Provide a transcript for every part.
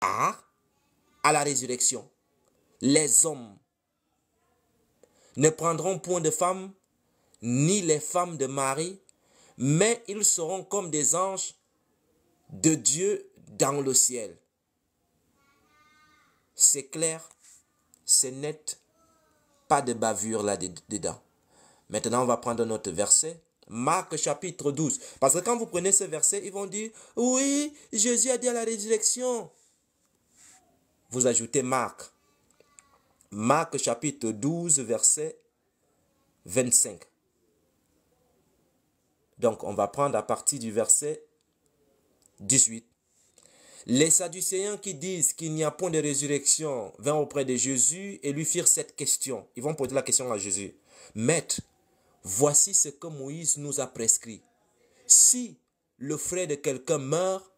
Car à la résurrection, les hommes ne prendront point de femmes, ni les femmes de Marie, mais ils seront comme des anges de Dieu dans le ciel. C'est clair, c'est net, pas de bavure là-dedans. Maintenant, on va prendre notre verset. Marc chapitre 12. Parce que quand vous prenez ce verset, ils vont dire, oui, Jésus a dit à la résurrection. Vous ajoutez Marc. Marc chapitre 12, verset 25. Donc, on va prendre à partir du verset 18. Les Sadducéens qui disent qu'il n'y a point de résurrection vinrent auprès de Jésus et lui firent cette question. Ils vont poser la question à Jésus. Maître, voici ce que Moïse nous a prescrit. Si le frère de quelqu'un meurt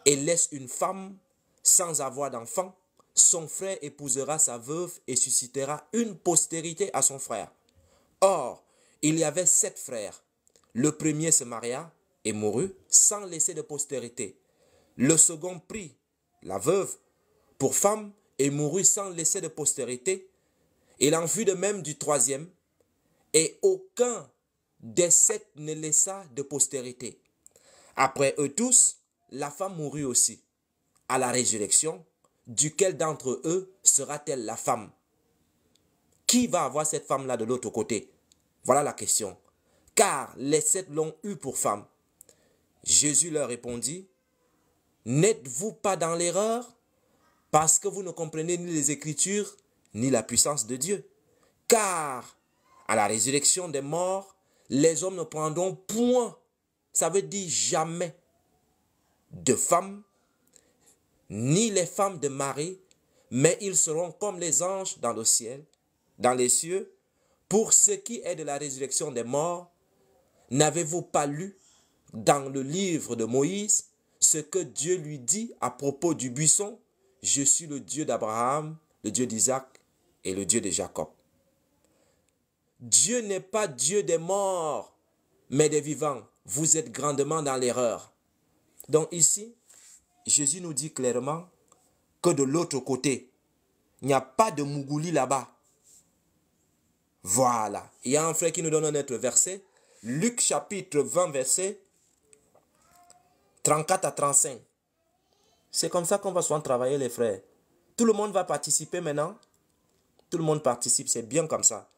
et laisse une femme sans avoir d'enfant, son frère épousera sa veuve et suscitera une postérité à son frère. Or, il y avait 7 frères. Le premier se maria et mourut sans laisser de postérité. Le second prit la veuve pour femme et mourut sans laisser de postérité. Il en fut de même du troisième, et aucun des 7 ne laissa de postérité. Après eux tous, la femme mourut aussi. À la résurrection, duquel d'entre eux sera-t-elle la femme? Qui va avoir cette femme-là de l'autre côté? Voilà la question. Car les 7 l'ont eue pour femme. Jésus leur répondit, n'êtes-vous pas dans l'erreur, parce que vous ne comprenez ni les Écritures, ni la puissance de Dieu? Car à la résurrection des morts, les hommes ne prendront point, ça veut dire jamais, de femmes, ni les femmes de Marie, mais ils seront comme les anges dans le ciel, dans les cieux. Pour ce qui est de la résurrection des morts, n'avez-vous pas lu dans le livre de Moïse ce que Dieu lui dit à propos du buisson? Je suis le Dieu d'Abraham, le Dieu d'Isaac et le Dieu de Jacob. Dieu n'est pas Dieu des morts, mais des vivants. Vous êtes grandement dans l'erreur. Donc ici, Jésus nous dit clairement que de l'autre côté, il n'y a pas de Mougouli là-bas. Voilà. Il y a un frère qui nous donne un autre verset. Luc chapitre 20, verset 34 à 35. C'est comme ça qu'on va souvent travailler les frères. Tout le monde va participer maintenant. Tout le monde participe, c'est bien comme ça.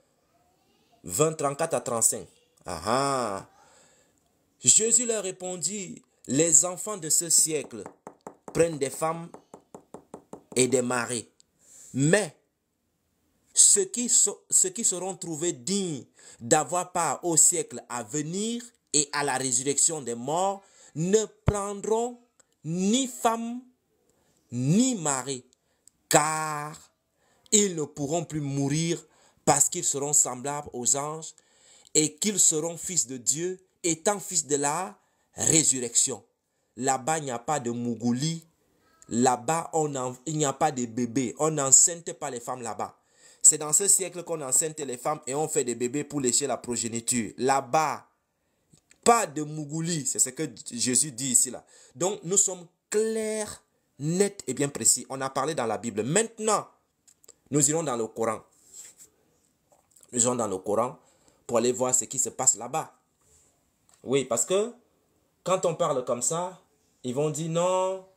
20, 34 à 35. Ah ah. Jésus leur répondit, les enfants de ce siècle prennent des femmes et des maris. Mais ceux qui seront trouvés dignes d'avoir part au siècle à venir et à la résurrection des morts ne prendront ni femme ni mari, car ils ne pourront plus mourir parce qu'ils seront semblables aux anges et qu'ils seront fils de Dieu, étant fils de la résurrection. Là-bas, il n'y a pas de mougouli. Là-bas, il n'y a pas de bébés. On n'enceinte pas les femmes là-bas. C'est dans ce siècle qu'on enceinte les femmes et on fait des bébés pour lécher la progéniture. Là-bas, pas de mougouli. C'est ce que Jésus dit ici. Là. Donc, nous sommes clairs, nets et bien précis. On a parlé dans la Bible. Maintenant, nous irons dans le Coran. Nous irons dans le Coran pour aller voir ce qui se passe là-bas. Oui, parce que quand on parle comme ça, ils vont dire non,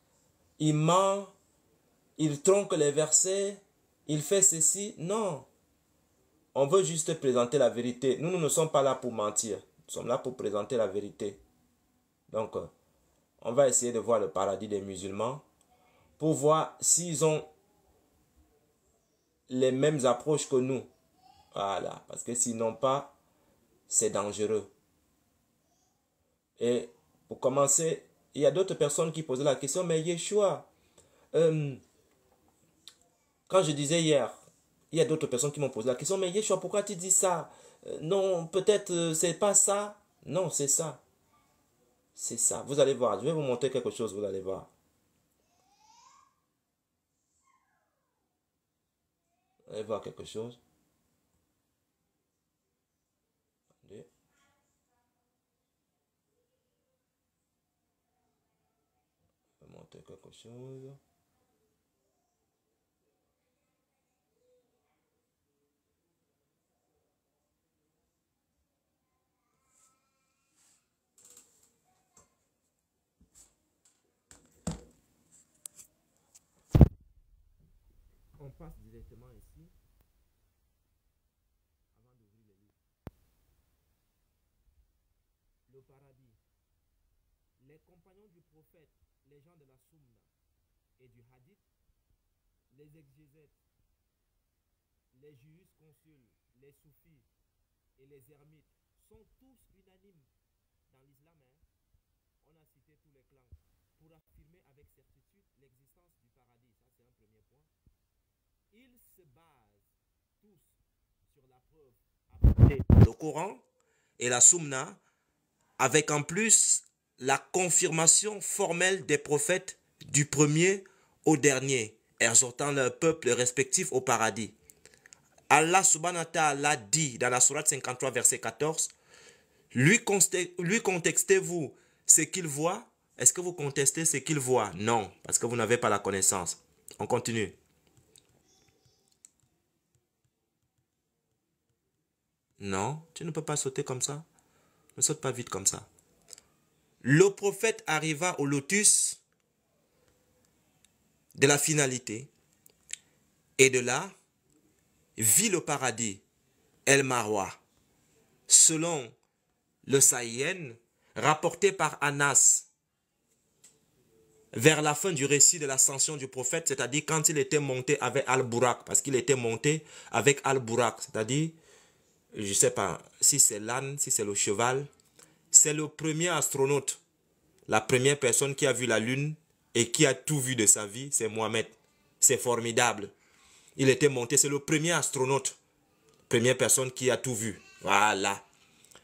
il ment, il tronque les versets, il fait ceci. Non, on veut juste présenter la vérité. Nous ne sommes pas là pour mentir. Nous sommes là pour présenter la vérité. Donc, on va essayer de voir le paradis des musulmans pour voir s'ils ont les mêmes approches que nous. Voilà, parce que sinon pas, c'est dangereux. Et pour commencer, il y a d'autres personnes qui posaient la question, mais Yeshua, quand je disais hier, il y a d'autres personnes qui m'ont posé la question, mais Yeshua, pourquoi tu dis ça? Non, peut-être c'est pas ça. Non, c'est ça. C'est ça. Vous allez voir, je vais vous montrer quelque chose, vous allez voir. Vous allez voir quelque chose. Attendez. Je vais montrer quelque chose. on passe directement ici, avant d'ouvrir le livre. Le paradis. Les compagnons du prophète, les gens de la Sunna et du Hadith, les exégètes, les jurisconsuls, les soufis et les ermites sont tous unanimes dans l'islam. On a cité tous les clans pour affirmer avec certitude l'existence du paradis. Ça, c'est un premier point. Ils se basent tous sur la preuve apportée par le Coran et la Sunna, avec en plus la confirmation formelle des prophètes du premier au dernier, exhortant leur peuple respectif au paradis. Allah subhanahu wa ta'ala dit dans la sourate 53 verset 14, lui contestez-vous ce qu'il voit? Est-ce que vous contestez ce qu'il voit? Non, parce que vous n'avez pas la connaissance. On continue. Non, tu ne peux pas sauter comme ça. Ne saute pas vite comme ça. Le prophète arriva au lotus de la finalité et de là vit le paradis, El Marwa, selon le Sahihain, rapporté par Anas vers la fin du récit de l'ascension du prophète, c'est-à-dire quand il était monté avec Al-Burak, parce qu'il était monté avec Al-Burak, c'est-à-dire, je ne sais pas si c'est l'âne, si c'est le cheval, c'est le premier astronaute, la première personne qui a vu la lune et qui a tout vu de sa vie, c'est Mohamed. C'est formidable. Il était monté, c'est le premier astronaute, première personne qui a tout vu. Voilà.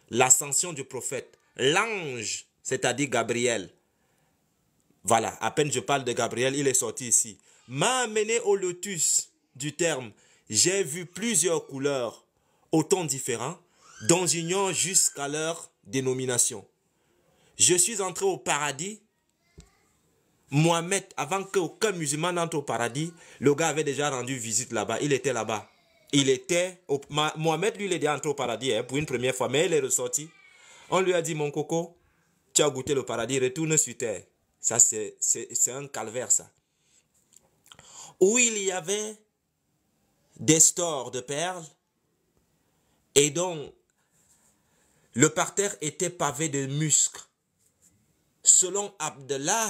L'ascension du prophète, l'ange, c'est-à-dire Gabriel. Voilà, à peine je parle de Gabriel, il est sorti ici. M'a amené au lotus du terme. J'ai vu plusieurs couleurs, autant différents, dont j'ignore jusqu'à leur dénomination. Je suis entré au paradis. Mohamed, avant qu'aucun musulman n'entre au paradis, le gars avait déjà rendu visite là-bas. Il était là-bas. Mohamed, lui, il est déjà entré au paradis pour une première fois, mais il est ressorti. On lui a dit, mon coco, tu as goûté le paradis, retourne sur terre. Ça, c'est un calvaire, ça. Où il y avait des stores de perles et donc le parterre était pavé de musc. Selon Abdallah,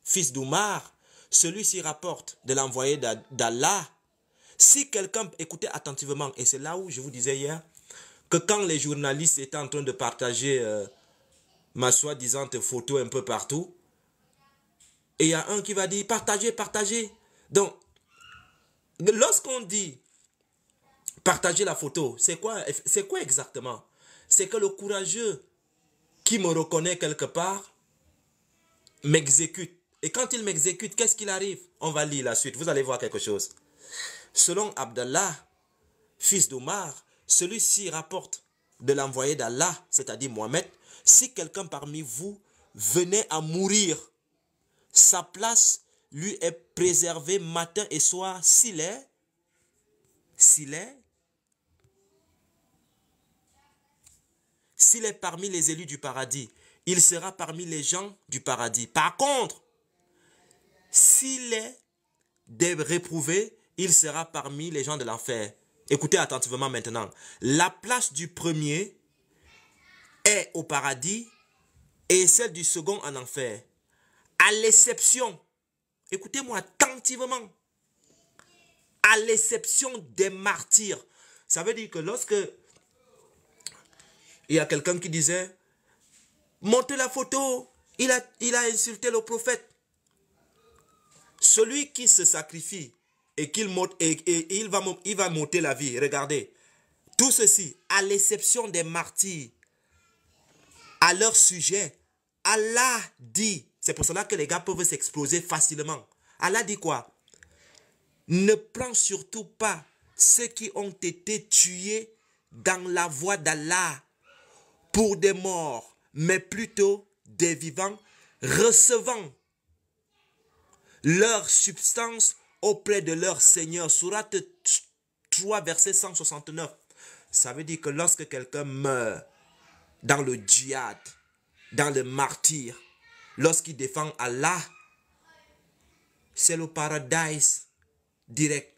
fils d'Oumar, celui-ci rapporte de l'envoyé d'Allah. Si quelqu'un, écoutez attentivement, et c'est là où je vous disais hier, que quand les journalistes étaient en train de partager ma soi-disant photo un peu partout, et il y a un qui va dire, partagez, partagez. Donc, lorsqu'on dit partager la photo, c'est quoi exactement? C'est que le courageux qui me reconnaît quelque part m'exécute. Et quand il m'exécute, qu'est-ce qu'il arrive? On va lire la suite, vous allez voir quelque chose. Selon Abdallah, fils d'Omar, celui-ci rapporte de l'envoyé d'Allah, c'est-à-dire Mohamed, si quelqu'un parmi vous venait à mourir, sa place lui est préservée matin et soir s'il est parmi les élus du paradis. Il sera parmi les gens du paradis. Par contre, s'il est des réprouvés, il sera parmi les gens de l'enfer. Écoutez attentivement maintenant. La place du premier est au paradis et celle du second en enfer. À l'exception, écoutez-moi attentivement, à l'exception des martyrs. Ça veut dire que lorsque il y a quelqu'un qui disait, montez la photo, il a insulté le prophète. Celui qui se sacrifie et il va monter la vie. Regardez, tout ceci, à l'exception des martyrs, à leur sujet, Allah dit, c'est pour cela que les gars peuvent s'exploser facilement. Allah dit quoi? Ne prends surtout pas ceux qui ont été tués dans la voie d'Allah pour des morts, mais plutôt des vivants recevant leur substance auprès de leur Seigneur. Sourate 3, verset 169. Ça veut dire que lorsque quelqu'un meurt dans le djihad, dans le martyr, lorsqu'il défend Allah, c'est le paradis direct.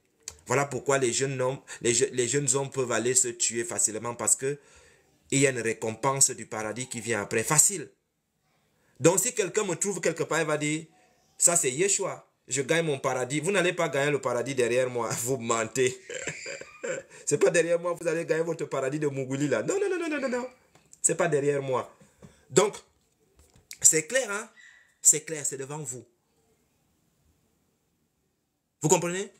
Voilà pourquoi les jeunes hommes peuvent aller se tuer facilement parce que il y a une récompense du paradis qui vient après. Facile. Donc si quelqu'un me trouve quelque part, il va dire, ça c'est Yeshua, je gagne mon paradis. Vous n'allez pas gagner le paradis derrière moi, vous mentez. C'est pas derrière moi, vous allez gagner votre paradis de Mougouli là. Non, non, non, non, non, non, non. C'est pas derrière moi. Donc, c'est clair, hein? C'est clair, c'est devant vous. Vous comprenez?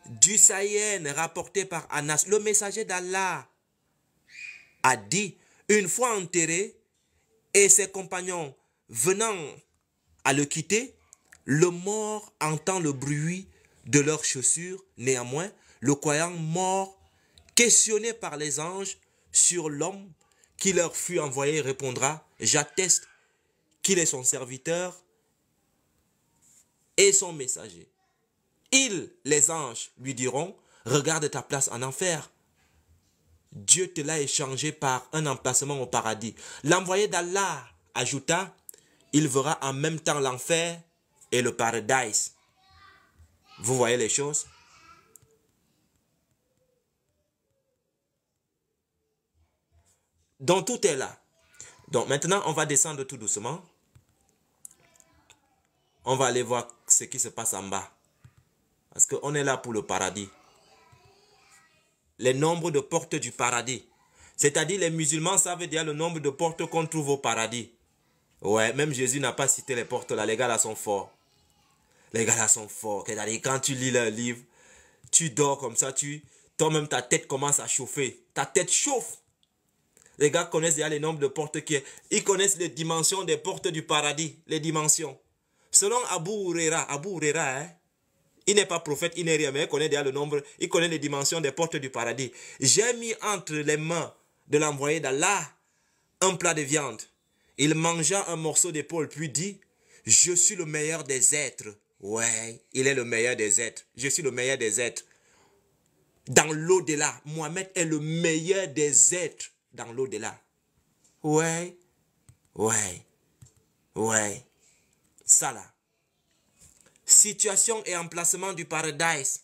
Du Saïen rapporté par Anas, le messager d'Allah, a dit, une fois enterré et ses compagnons venant à le quitter, le mort entend le bruit de leurs chaussures. Néanmoins, le croyant mort, questionné par les anges sur l'homme qui leur fut envoyé, répondra, j'atteste qu'il est son serviteur et son messager. Ils, les anges, lui diront, regarde ta place en enfer. Dieu te l'a échangé par un emplacement au paradis. L'envoyé d'Allah ajouta, il verra en même temps l'enfer et le paradis. Vous voyez les choses? Donc tout est là. Donc maintenant, on va descendre tout doucement. On va aller voir ce qui se passe en bas. Parce qu'on est là pour le paradis. Les nombres de portes du paradis. C'est-à-dire les musulmans savent dire le nombre de portes qu'on trouve au paradis. Ouais, même Jésus n'a pas cité les portes là. Les gars là sont forts. Les gars là sont forts. C'est-à-dire quand tu lis leur livre, tu dors comme ça, toi-même ta tête commence à chauffer. Ta tête chauffe. Les gars connaissent déjà les nombres de portes ils connaissent les dimensions des portes du paradis. Les dimensions. Selon Abu Huraira, hein, il n'est pas prophète, il n'est rien, mais il connaît déjà le nombre, il connaît les dimensions des portes du paradis. J'ai mis entre les mains de l'envoyé d'Allah un plat de viande. Il mangea un morceau d'épaule, puis dit, je suis le meilleur des êtres. Ouais, il est le meilleur des êtres. Je suis le meilleur des êtres. Dans l'au-delà, Mohamed est le meilleur des êtres dans l'au-delà. Ouais, ouais, ouais. Ça là. Situation et emplacement du paradis.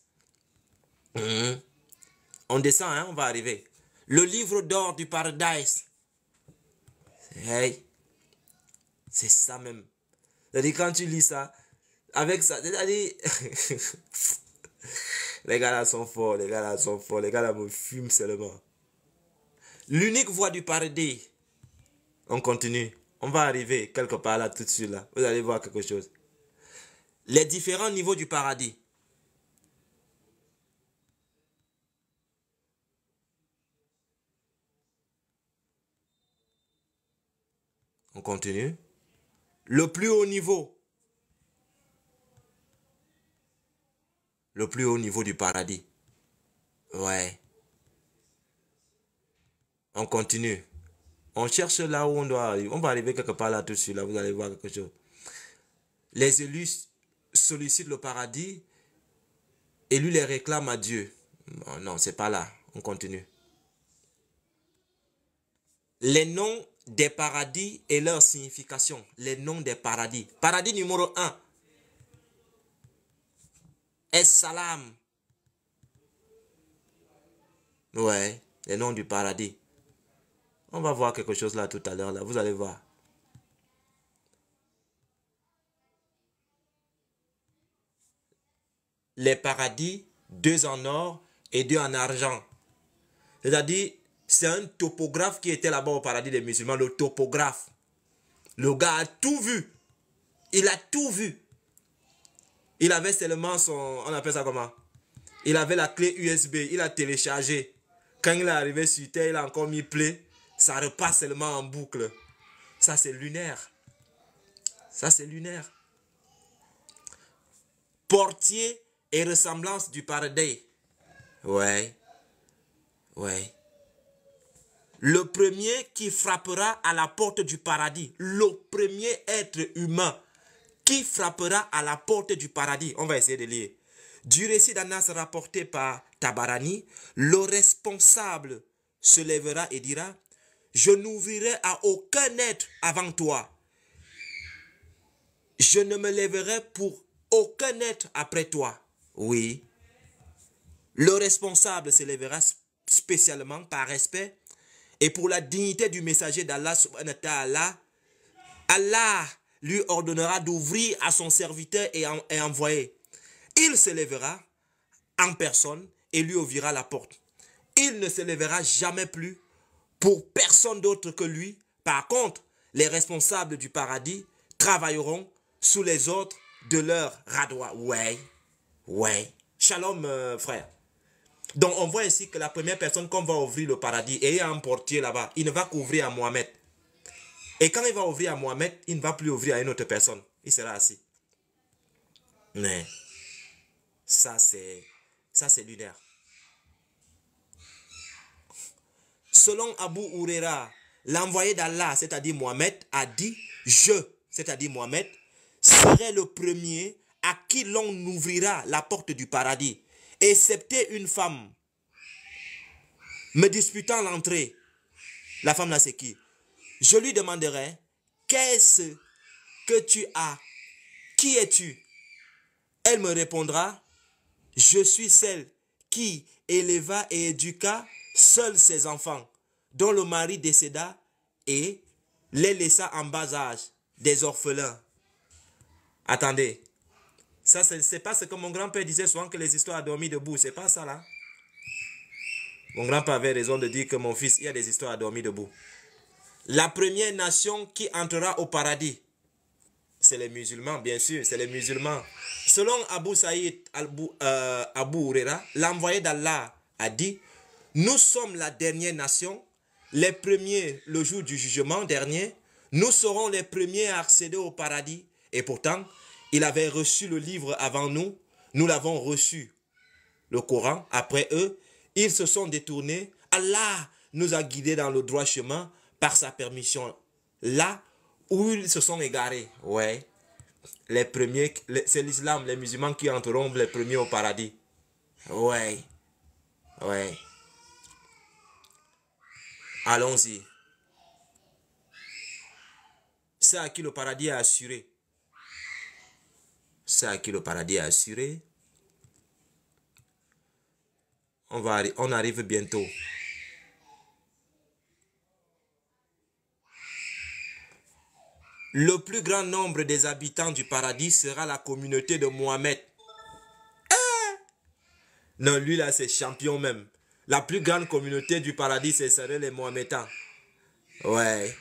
On descend, hein, on va arriver. Le livre d'or du paradis. Hey, c'est ça même. C'est-à-dire quand tu lis ça, avec ça, c'est-à-dire... les gars là sont forts, les gars là sont forts, les gars là me fument seulement. L'unique voie du paradis. On continue. On va arriver quelque part là tout de suite là. Vous allez voir quelque chose. Les différents niveaux du paradis. On continue. Le plus haut niveau. Le plus haut niveau du paradis. Ouais. On continue. On cherche là où on doit arriver. On va arriver quelque part là tout de suite. Là, vous allez voir quelque chose. Les élus sollicitent le paradis et lui les réclame à Dieu. Non, non, c'est pas là. On continue. Les noms des paradis et leur signification. Les noms des paradis. Paradis numéro 1. Es-Salam. Ouais, les noms du paradis. On va voir quelque chose là tout à l'heure. Là, vous allez voir. Les paradis, 2 en or et 2 en argent. C'est-à-dire, c'est un topographe qui était là-bas au paradis des musulmans, le topographe. Le gars a tout vu. Il a tout vu. Il avait seulement son... On appelle ça comment? Il avait la clé USB. Il a téléchargé. Quand il est arrivé sur Terre, il a encore mis play. Ça repasse seulement en boucle. Ça, c'est lunaire. Ça, c'est lunaire. Portier et ressemblance du paradis. Ouais. Ouais. Le premier qui frappera à la porte du paradis. Le premier être humain qui frappera à la porte du paradis. On va essayer de lire. Du récit d'Anas rapporté par Tabarani, le responsable se lèvera et dira, je n'ouvrirai à aucun être avant toi. Je ne me lèverai pour aucun être après toi. Oui. Le responsable s'élèvera spécialement par respect et pour la dignité du messager d'Allah subhanahu wa ta'ala. Allah lui ordonnera d'ouvrir à son serviteur et envoyer. Il s'élèvera en personne et lui ouvrira la porte. Il ne s'élèvera jamais plus pour personne d'autre que lui. Par contre, les responsables du paradis travailleront sous les ordres de leur radois. Ouais. Shalom, frère. Donc, on voit ici que la première personne qu'on va ouvrir le paradis, et il y a un portier là-bas, il ne va qu'ouvrir à Mohamed. Et quand il va ouvrir à Mohamed, il ne va plus ouvrir à une autre personne. Il sera assis. Mais ça, c'est lunaire. Selon Abu Huraira, l'envoyé d'Allah, c'est-à-dire Mohamed, a dit, c'est-à-dire Mohamed, serait le premier à qui l'on ouvrira la porte du paradis, excepté une femme me disputant l'entrée. La femme là, c'est qui? Je lui demanderai, qu'est-ce que tu as? Qui es-tu? Elle me répondra, je suis celle qui éleva et éduqua seuls ses enfants, dont le mari décéda et les laissa en bas âge, des orphelins. Attendez, ça c'est pas ce que mon grand-père disait souvent, que les histoires à dormir debout, c'est pas ça là. Mon grand-père avait raison de dire que mon fils, il y a des histoires à dormir debout. La première nation qui entrera au paradis, c'est les musulmans, bien sûr, c'est les musulmans. Selon Abu Saïd Abu Huraira, l'envoyé d'Allah a dit, nous sommes la dernière nation, les premiers le jour du jugement dernier, nous serons les premiers à accéder au paradis. Et pourtant, il avait reçu le livre avant nous, nous l'avons reçu, le Coran, après eux, ils se sont détournés. Allah nous a guidés dans le droit chemin par sa permission. Là où ils se sont égarés, ouais, les premiers, c'est l'islam, les musulmans qui entreront les premiers au paradis. Ouais. Allons-y. C'est à qui le paradis est assuré. C'est à qui le paradis est assuré. On arrive bientôt. Le plus grand nombre des habitants du paradis sera la communauté de Mohamed. Non, lui là, c'est champion même. La plus grande communauté du paradis, ce seraient les Mohammedans. Ouais.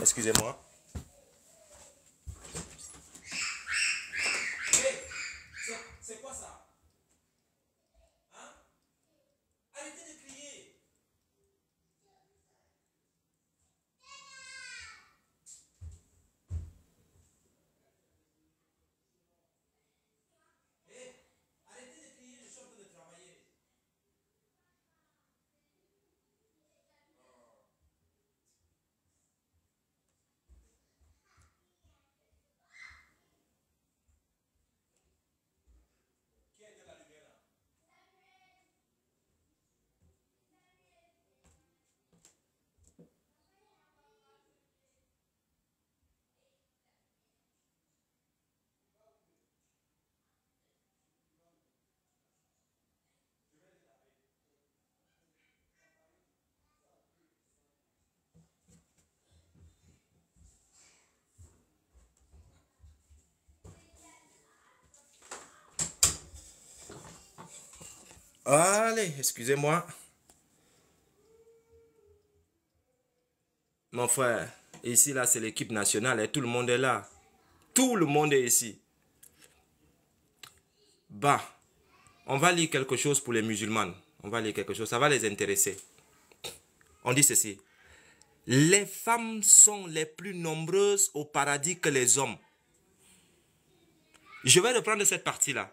Excusez-moi. C'est quoi ça? Hein? Arrêtez de crier. Arrêtez de crier, je suis en train de travailler. Qui a éteint la lumière là? Allez, excusez-moi. Mon frère, ici là c'est l'équipe nationale et tout le monde est là. Tout le monde est ici. Bah, on va lire quelque chose pour les musulmans. On va lire quelque chose, ça va les intéresser. On dit ceci. Les femmes sont les plus nombreuses au paradis que les hommes. Je vais reprendre cette partie-là.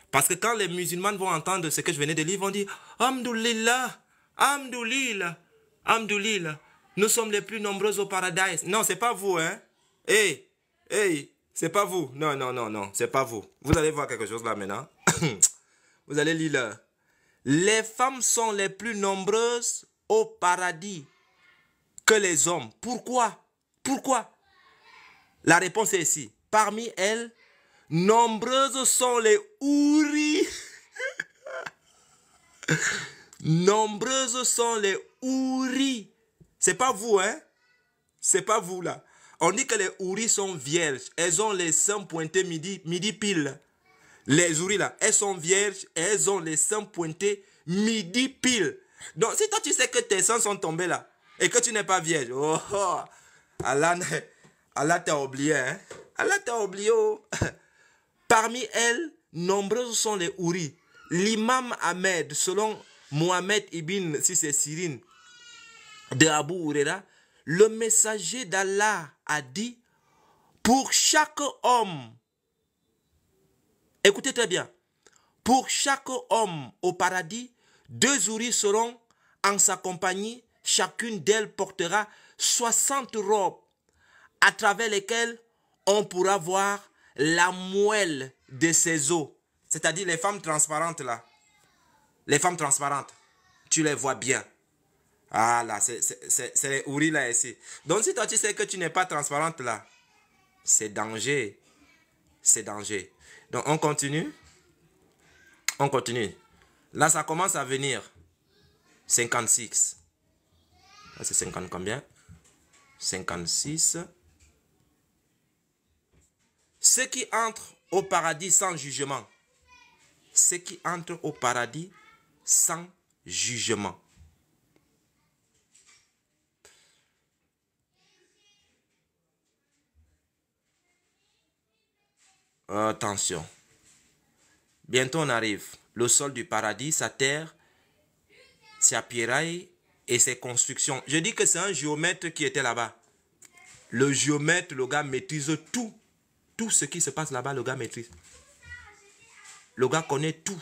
Parce que quand les musulmans vont entendre ce que je venais de lire, ils vont dire « Alhamdoulilah, Alhamdoulilah, Alhamdoulilah, nous sommes les plus nombreux au paradis. » Non, c'est pas vous, hein. Hey, c'est pas vous. Non, c'est pas vous. Vous allez voir quelque chose là maintenant. Vous allez lire là. Les femmes sont les plus nombreuses au paradis que les hommes. Pourquoi? La réponse est ici. Parmi elles, Nombreuses sont les houris. Nombreuses sont les houris. C'est pas vous, hein? C'est pas vous, là. On dit que les houris sont vierges. Elles ont les seins pointés midi pile. Les houris, là, elles sont vierges et elles ont les seins pointés midi pile. Donc, si toi, tu sais que tes seins sont tombés, là, et que tu n'es pas vierge, oh, oh, Allah t'a oublié, hein? Allah t'a oublié, oh. Parmi elles, nombreuses sont les houris. L'imam Ahmed, selon Mohamed ibn Sirin de Abu Huraira, le messager d'Allah a dit, pour chaque homme, écoutez très bien, pour chaque homme au paradis, 2 houris seront en sa compagnie, chacune d'elles portera 60 robes à travers lesquelles on pourra voir la moelle de ses os. C'est-à-dire les femmes transparentes là. Les femmes transparentes, tu les vois bien. Ah là, c'est les houris là ici. Donc si toi tu sais que tu n'es pas transparente là, c'est danger. C'est danger. Donc on continue. On continue. Là ça commence à venir. 56. Là c'est 50 combien? 56. Ceux qui entrent au paradis sans jugement. Ceux qui entrent au paradis sans jugement. Attention. Bientôt on arrive. Le sol du paradis, sa terre, sa pierraille et ses constructions. Je dis que c'est un géomètre qui était là-bas. Le géomètre, le gars maîtrise tout. Tout ce qui se passe là-bas, le gars maîtrise. Le gars connaît tout.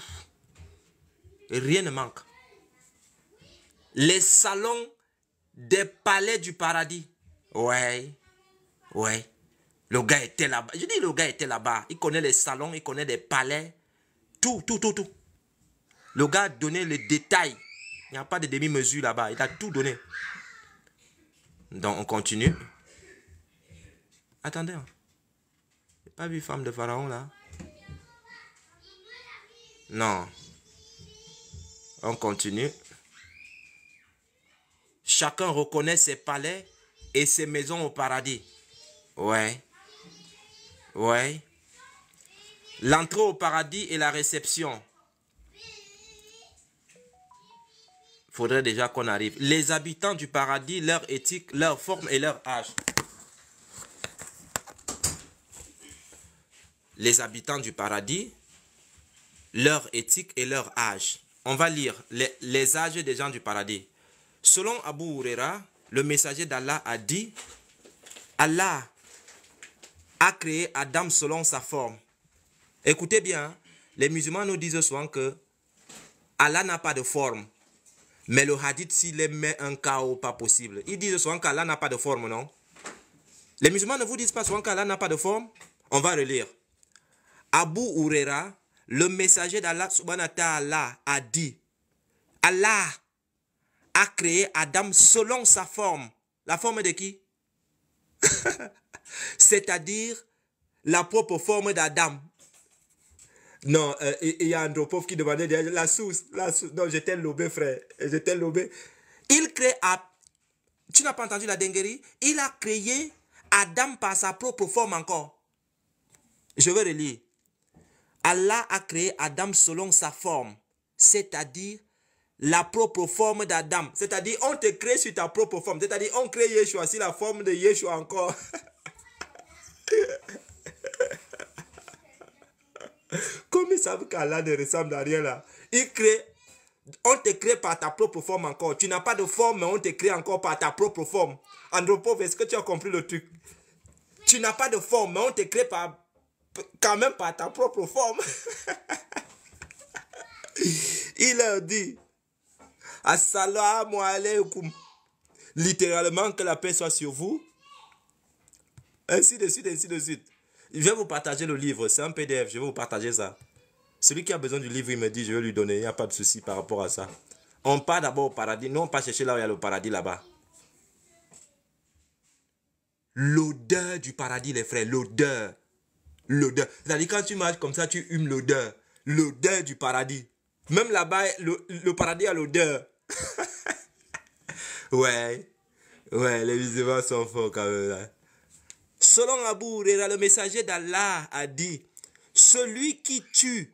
Et rien ne manque. Les salons des palais du paradis. Ouais. Ouais. Le gars était là-bas. Je dis le gars était là-bas. Il connaît les salons, il connaît les palais. Tout. Le gars a donné les détails. Il n'y a pas de demi-mesure là-bas. Il a tout donné. Donc on continue. Attendez. J'ai pas vu femme de pharaon là. Non. On continue. Chacun reconnaît ses palais et ses maisons au paradis. Ouais. Ouais. L'entrée au paradis et la réception. Faudrait déjà qu'on arrive. Les habitants du paradis, leur éthique, leur forme et leur âge. Les habitants du paradis, leur éthique et leur âge. On va lire les âges des gens du paradis. Selon Abu Huraira, le messager d'Allah a dit, Allah a créé Adam selon sa forme. Écoutez bien, les musulmans nous disent souvent que Allah n'a pas de forme. Mais le hadith, s'il met un chaos pas possible, ils disent souvent qu'Allah n'a pas de forme, non? Les musulmans ne vous disent pas souvent qu'Allah n'a pas de forme? On va relire. Abu Huraira, le messager d'Allah subhanahu wa ta'ala, a dit, Allah a créé Adam selon sa forme. La forme de qui? C'est-à-dire la propre forme d'Adam. Non, il y a un pauvre qui demandait la source. Non, j'étais lobé, frère. J'étais lobé. Il crée, tu n'as pas entendu la dinguerie? Il a créé Adam par sa propre forme encore. Je vais relire. Allah a créé Adam selon sa forme, c'est-à-dire la propre forme d'Adam. C'est-à-dire, on te crée sur ta propre forme. C'est-à-dire, on crée Yeshua sur la forme de Yeshua encore. Comme ils savent qu'Allah ne ressemble à rien là. On te crée par ta propre forme encore. Tu n'as pas de forme, mais on te crée encore par ta propre forme. Andropov, est-ce que tu as compris le truc? Tu n'as pas de forme, mais on te crée quand même par ta propre forme. Il leur dit, Assalamu alaikum. Littéralement, que la paix soit sur vous. Ainsi de suite, ainsi de suite. Je vais vous partager le livre, c'est un PDF, je vais vous partager ça. Celui qui a besoin du livre, il me dit, je vais lui donner, il n'y a pas de souci par rapport à ça. On part d'abord au paradis, non, on part chercher là où il y a le paradis là-bas. L'odeur du paradis, les frères, l'odeur. L'odeur. C'est-à-dire quand tu marches comme ça, tu humes l'odeur. L'odeur du paradis. Même là-bas, le paradis a l'odeur. Ouais. Ouais, les musulmans sont forts quand même là. Selon Abu Huraira, le messager d'Allah a dit, celui qui tue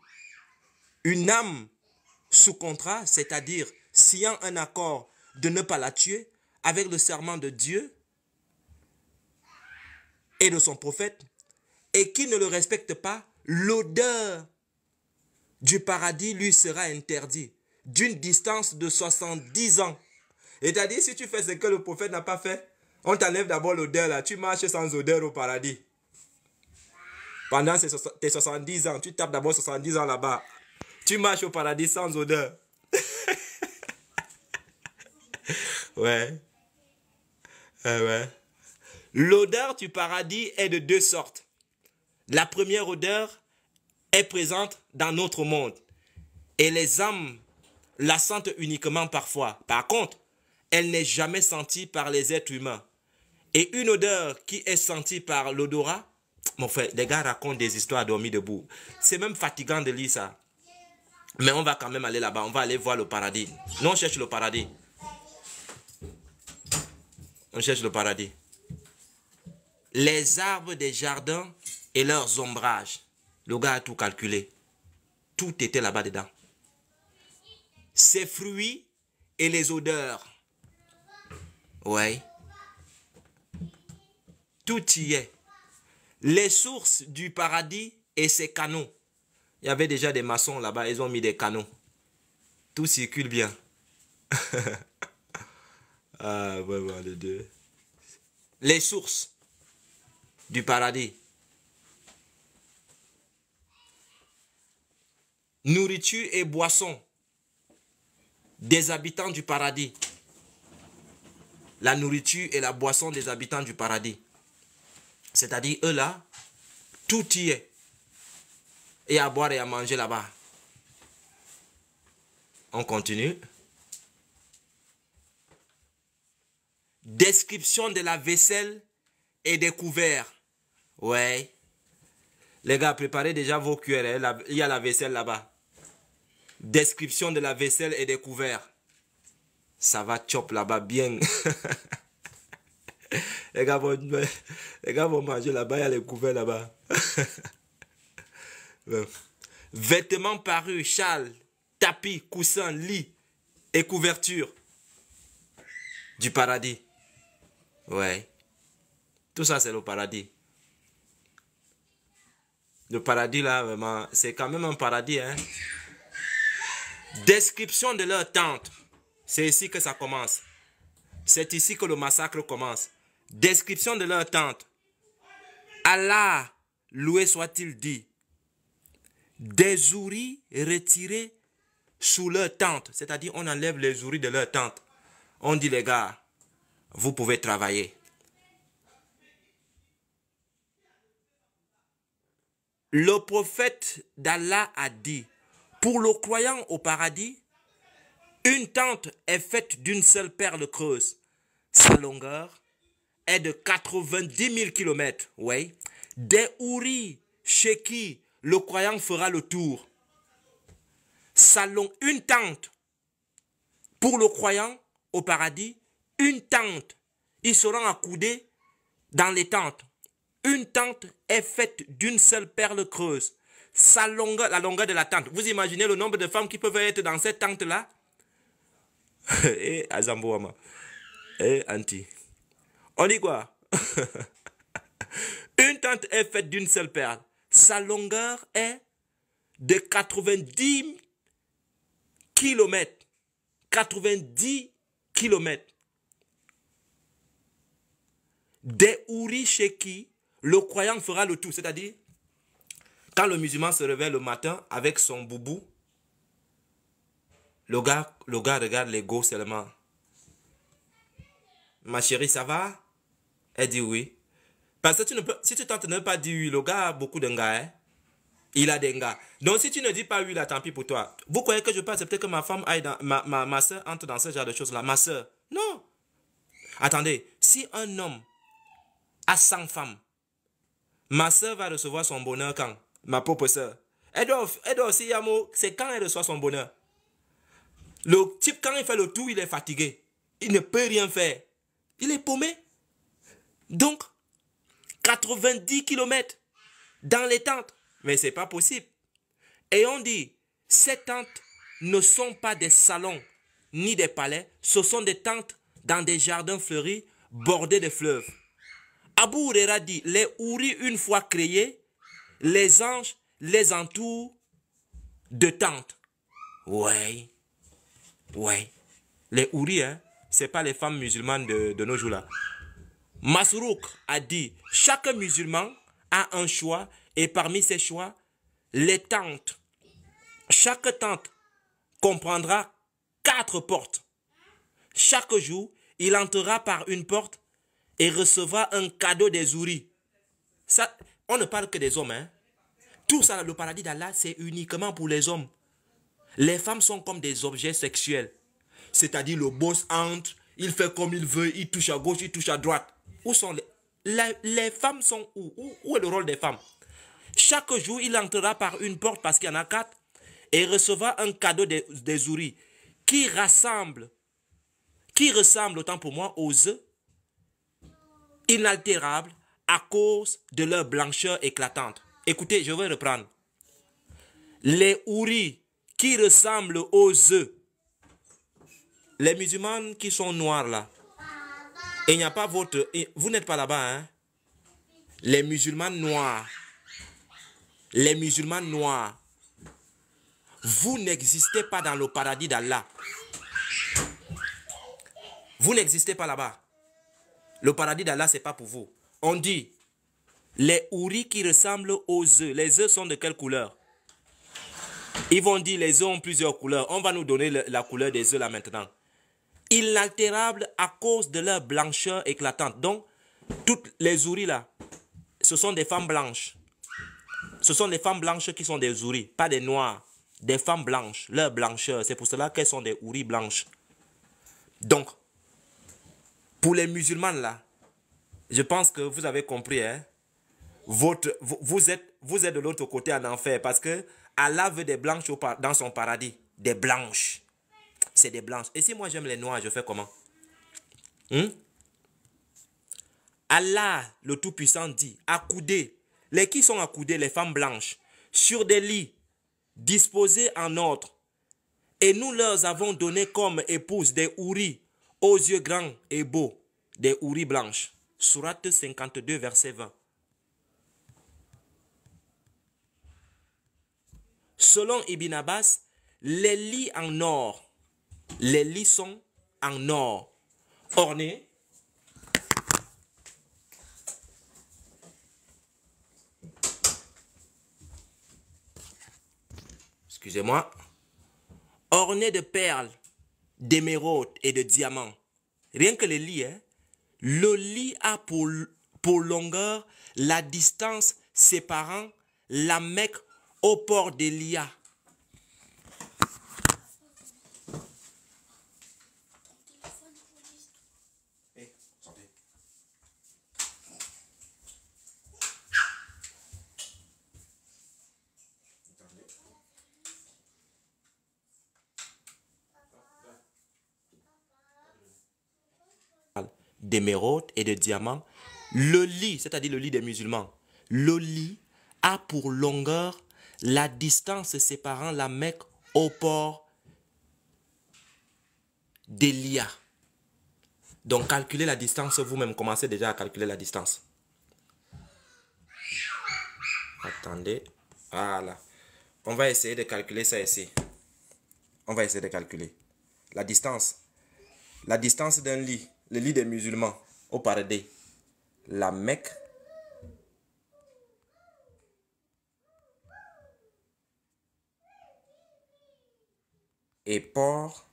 une âme sous contrat, c'est-à-dire signant un accord de ne pas la tuer, avec le serment de Dieu et de son prophète, et qui ne le respecte pas, l'odeur du paradis lui sera interdite d'une distance de 70 ans. C'est-à-dire, si tu fais ce que le prophète n'a pas fait, on t'enlève d'abord l'odeur là, tu marches sans odeur au paradis. Pendant tes 70 ans, tu tapes d'abord 70 ans là-bas. Tu marches au paradis sans odeur. Ouais. Ouais. L'odeur du paradis est de deux sortes. La première odeur est présente dans notre monde. Et les âmes la sentent uniquement parfois. Par contre, elle n'est jamais sentie par les êtres humains. Et une odeur qui est sentie par l'odorat, mon frère, les gars racontent des histoires dormis debout. C'est même fatigant de lire ça. Mais on va quand même aller là-bas. On va aller voir le paradis. Nous, on cherche le paradis. On cherche le paradis. Les arbres des jardins et leurs ombrages. Le gars a tout calculé. Tout était là-bas dedans. Ses fruits et les odeurs. Ouais. Tout y est. Les sources du paradis et ses canaux. Il y avait déjà des maçons là-bas, ils ont mis des canaux. Tout circule bien. Ah, vraiment, les deux. Les sources du paradis. Nourriture et boissons des habitants du paradis. La nourriture et la boisson des habitants du paradis. C'est-à-dire, eux là, tout y est. Et à boire et à manger là-bas. On continue. Description de la vaisselle et des couverts. Ouais. Les gars, préparez déjà vos cuillères. Il y a la vaisselle là-bas. Description de la vaisselle et des couverts. Ça va chop là-bas bien. les gars vont manger là-bas, il y a les couverts là-bas. Vêtements parus, châles, tapis, coussins, lits et couvertures du paradis. Ouais. Tout ça, c'est le paradis. Le paradis, là, vraiment, c'est quand même un paradis, hein. Description de leur tente. C'est ici que ça commence. C'est ici que le massacre commence. Description de leur tente. Allah, loué soit-il, dit, des ouris retirés sous leur tente. C'est-à-dire, on enlève les ouris de leur tente. On dit, les gars, vous pouvez travailler. Le prophète d'Allah a dit, pour le croyant au paradis, une tente est faite d'une seule perle creuse. Sa longueur est de 90 000 km. Ouais. Des houris chez qui le croyant fera le tour. Une tente pour le croyant au paradis, une tente. Ils seront accoudés dans les tentes. Une tente est faite d'une seule perle creuse. Sa longueur, la longueur de la tente. Vous imaginez le nombre de femmes qui peuvent être dans cette tente-là? Eh, Azambouama. Eh, Anti. On dit quoi? Une tente est faite d'une seule perle. Sa longueur est de 90 km. 90 km. Des houris chez qui le croyant fera le tout. C'est-à-dire, quand le musulman se réveille le matin avec son boubou, le gars regarde les go seulement. Ma chérie, ça va? Elle dit oui. Parce que si tu tentes de ne pas dire oui, le gars a beaucoup de gars. Hein? Il a des gars. Donc si tu ne dis pas oui, là, tant pis pour toi. Vous croyez que je pense peut-être que ma femme aille dans, ma soeur entre dans ce genre de choses-là? Ma soeur? Non. Attendez, si un homme a 100 femmes, Ma soeur va recevoir son bonheur quand? Ma propre soeur. Elle doit aussi, Yamo, c'est quand elle reçoit son bonheur. Le type, quand il fait le tour, il est fatigué. Il ne peut rien faire. Il est paumé. Donc, 90 km dans les tentes. Mais ce n'est pas possible. Et on dit, ces tentes ne sont pas des salons ni des palais. Ce sont des tentes dans des jardins fleuris bordés de fleuves. Abu Huraira dit, les houris une fois créés, les anges les entourent de tentes. Ouais. Les houris, hein, ce n'est pas les femmes musulmanes de nos jours là. Masrouk a dit, chaque musulman a un choix et parmi ces choix, les tentes. Chaque tente comprendra 4 portes. Chaque jour, il entrera par une porte et recevra un cadeau des houris. Ça, on ne parle que des hommes. Hein. Tout ça, le paradis d'Allah, c'est uniquement pour les hommes. Les femmes sont comme des objets sexuels. C'est-à-dire le boss entre, il fait comme il veut, il touche à gauche, il touche à droite. Où sont les femmes sont où? Où est le rôle des femmes? Chaque jour, il entrera par une porte parce qu'il y en a 4 et recevra un cadeau des houris qui ressemble autant pour moi aux œufs inaltérables à cause de leur blancheur éclatante. Écoutez, je vais reprendre. Les houris qui ressemblent aux œufs, les musulmans qui sont noirs là, et il n'y a pas votre... Vous n'êtes pas là-bas, hein? Les musulmans noirs, vous n'existez pas dans le paradis d'Allah. Vous n'existez pas là-bas. Le paradis d'Allah, ce n'est pas pour vous. On dit, les houris qui ressemblent aux œufs. Les œufs sont de quelle couleur? Ils vont dire, les œufs ont plusieurs couleurs. On va nous donner la couleur des œufs là maintenant. Inaltérables à cause de leur blancheur éclatante. Donc, toutes les houris là, ce sont des femmes blanches. Ce sont des femmes blanches qui sont des houris, pas des noirs. Des femmes blanches, leur blancheur. C'est pour cela qu'elles sont des houris blanches. Donc, pour les musulmans là, je pense que vous avez compris, hein? Vous êtes de l'autre côté en enfer parce que Allah veut des blanches dans son paradis. Des blanches. C'est des blanches. Et si moi j'aime les noirs, je fais comment? Allah, le Tout-Puissant, dit, accoudés. Les qui sont accoudés? Les femmes blanches. Sur des lits disposés en ordre. Et nous leur avons donné comme épouses des houris aux yeux grands et beaux. Des houris blanches. Sourate 52, verset 20. Selon Ibn Abbas, les lits en or, les lits sont en or, ornés ornés de perles, d'émeraudes et de diamants. Rien que les lits, hein? Le lit a pour longueur la distance séparant la Mecque au port d'Elia. D'émeraudes et de diamants. Le lit, c'est-à-dire le lit des musulmans, le lit a pour longueur la distance séparant la Mecque au port d'Elia. Donc calculez la distance, vous-même commencez déjà à calculer la distance. Attendez, voilà. On va essayer de calculer ça ici. On va essayer de calculer la distance. La distance d'un lit, le lit des musulmans au paradis. La Mecque et port.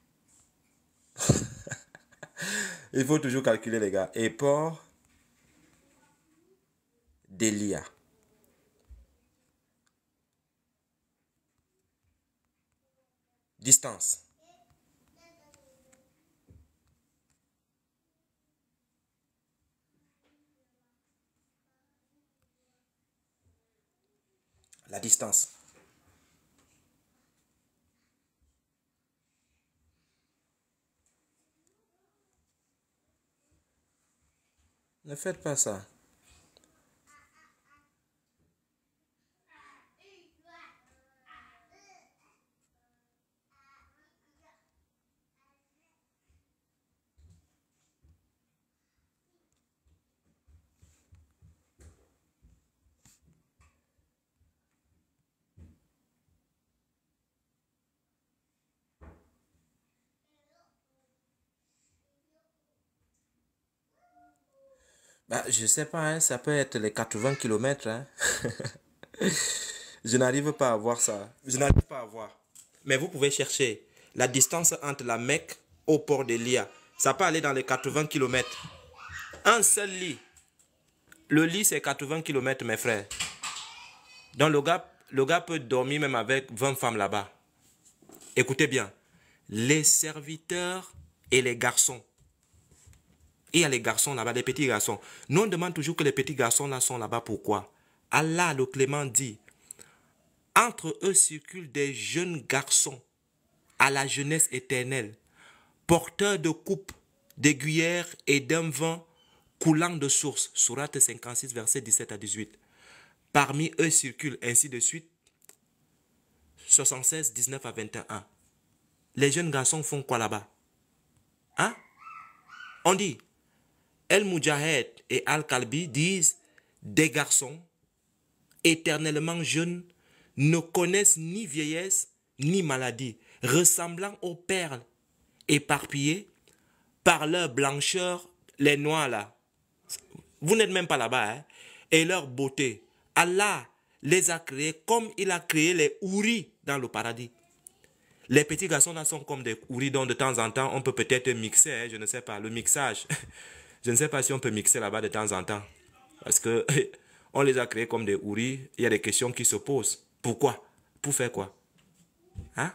Il faut toujours calculer les gars. Et port d'Elia. Distance. La distance. Ne faites pas ça. Bah, je sais pas, hein, ça peut être les 80 kilomètres. Hein. Je n'arrive pas à voir ça. Je n'arrive pas à voir. Mais vous pouvez chercher la distance entre la Mecque au port d'Elia. Ça peut aller dans les 80 kilomètres. Un seul lit. Le lit, c'est 80 kilomètres, mes frères. Donc, le gars peut dormir même avec 20 femmes là-bas. Écoutez bien. Les serviteurs et les garçons. Il y a les garçons là-bas, les petits garçons. Nous, on demande toujours que les petits garçons là sont là-bas. Pourquoi? Allah, le clément, dit, entre eux circulent des jeunes garçons à la jeunesse éternelle, porteurs de coupes, d'aiguillères et d'un vin coulant de source. Sourate 56, versets 17 à 18. Parmi eux circulent ainsi de suite 76, 19 à 21. Les jeunes garçons font quoi là-bas? Hein? On dit, El Mujahed et Al-Kalbi disent, des garçons éternellement jeunes ne connaissent ni vieillesse ni maladie, ressemblant aux perles éparpillées par leur blancheur, les noirs là. Vous n'êtes même pas là-bas, hein? Et leur beauté. Allah les a créés comme il a créé les houris dans le paradis. Les petits garçons là sont comme des houris, dont de temps en temps on peut peut-être mixer, hein, je ne sais pas, le mixage. Je ne sais pas si on peut mixer là-bas de temps en temps. Parce que on les a créés comme des houris. Il y a des questions qui se posent. Pourquoi? Pour faire quoi? Hein?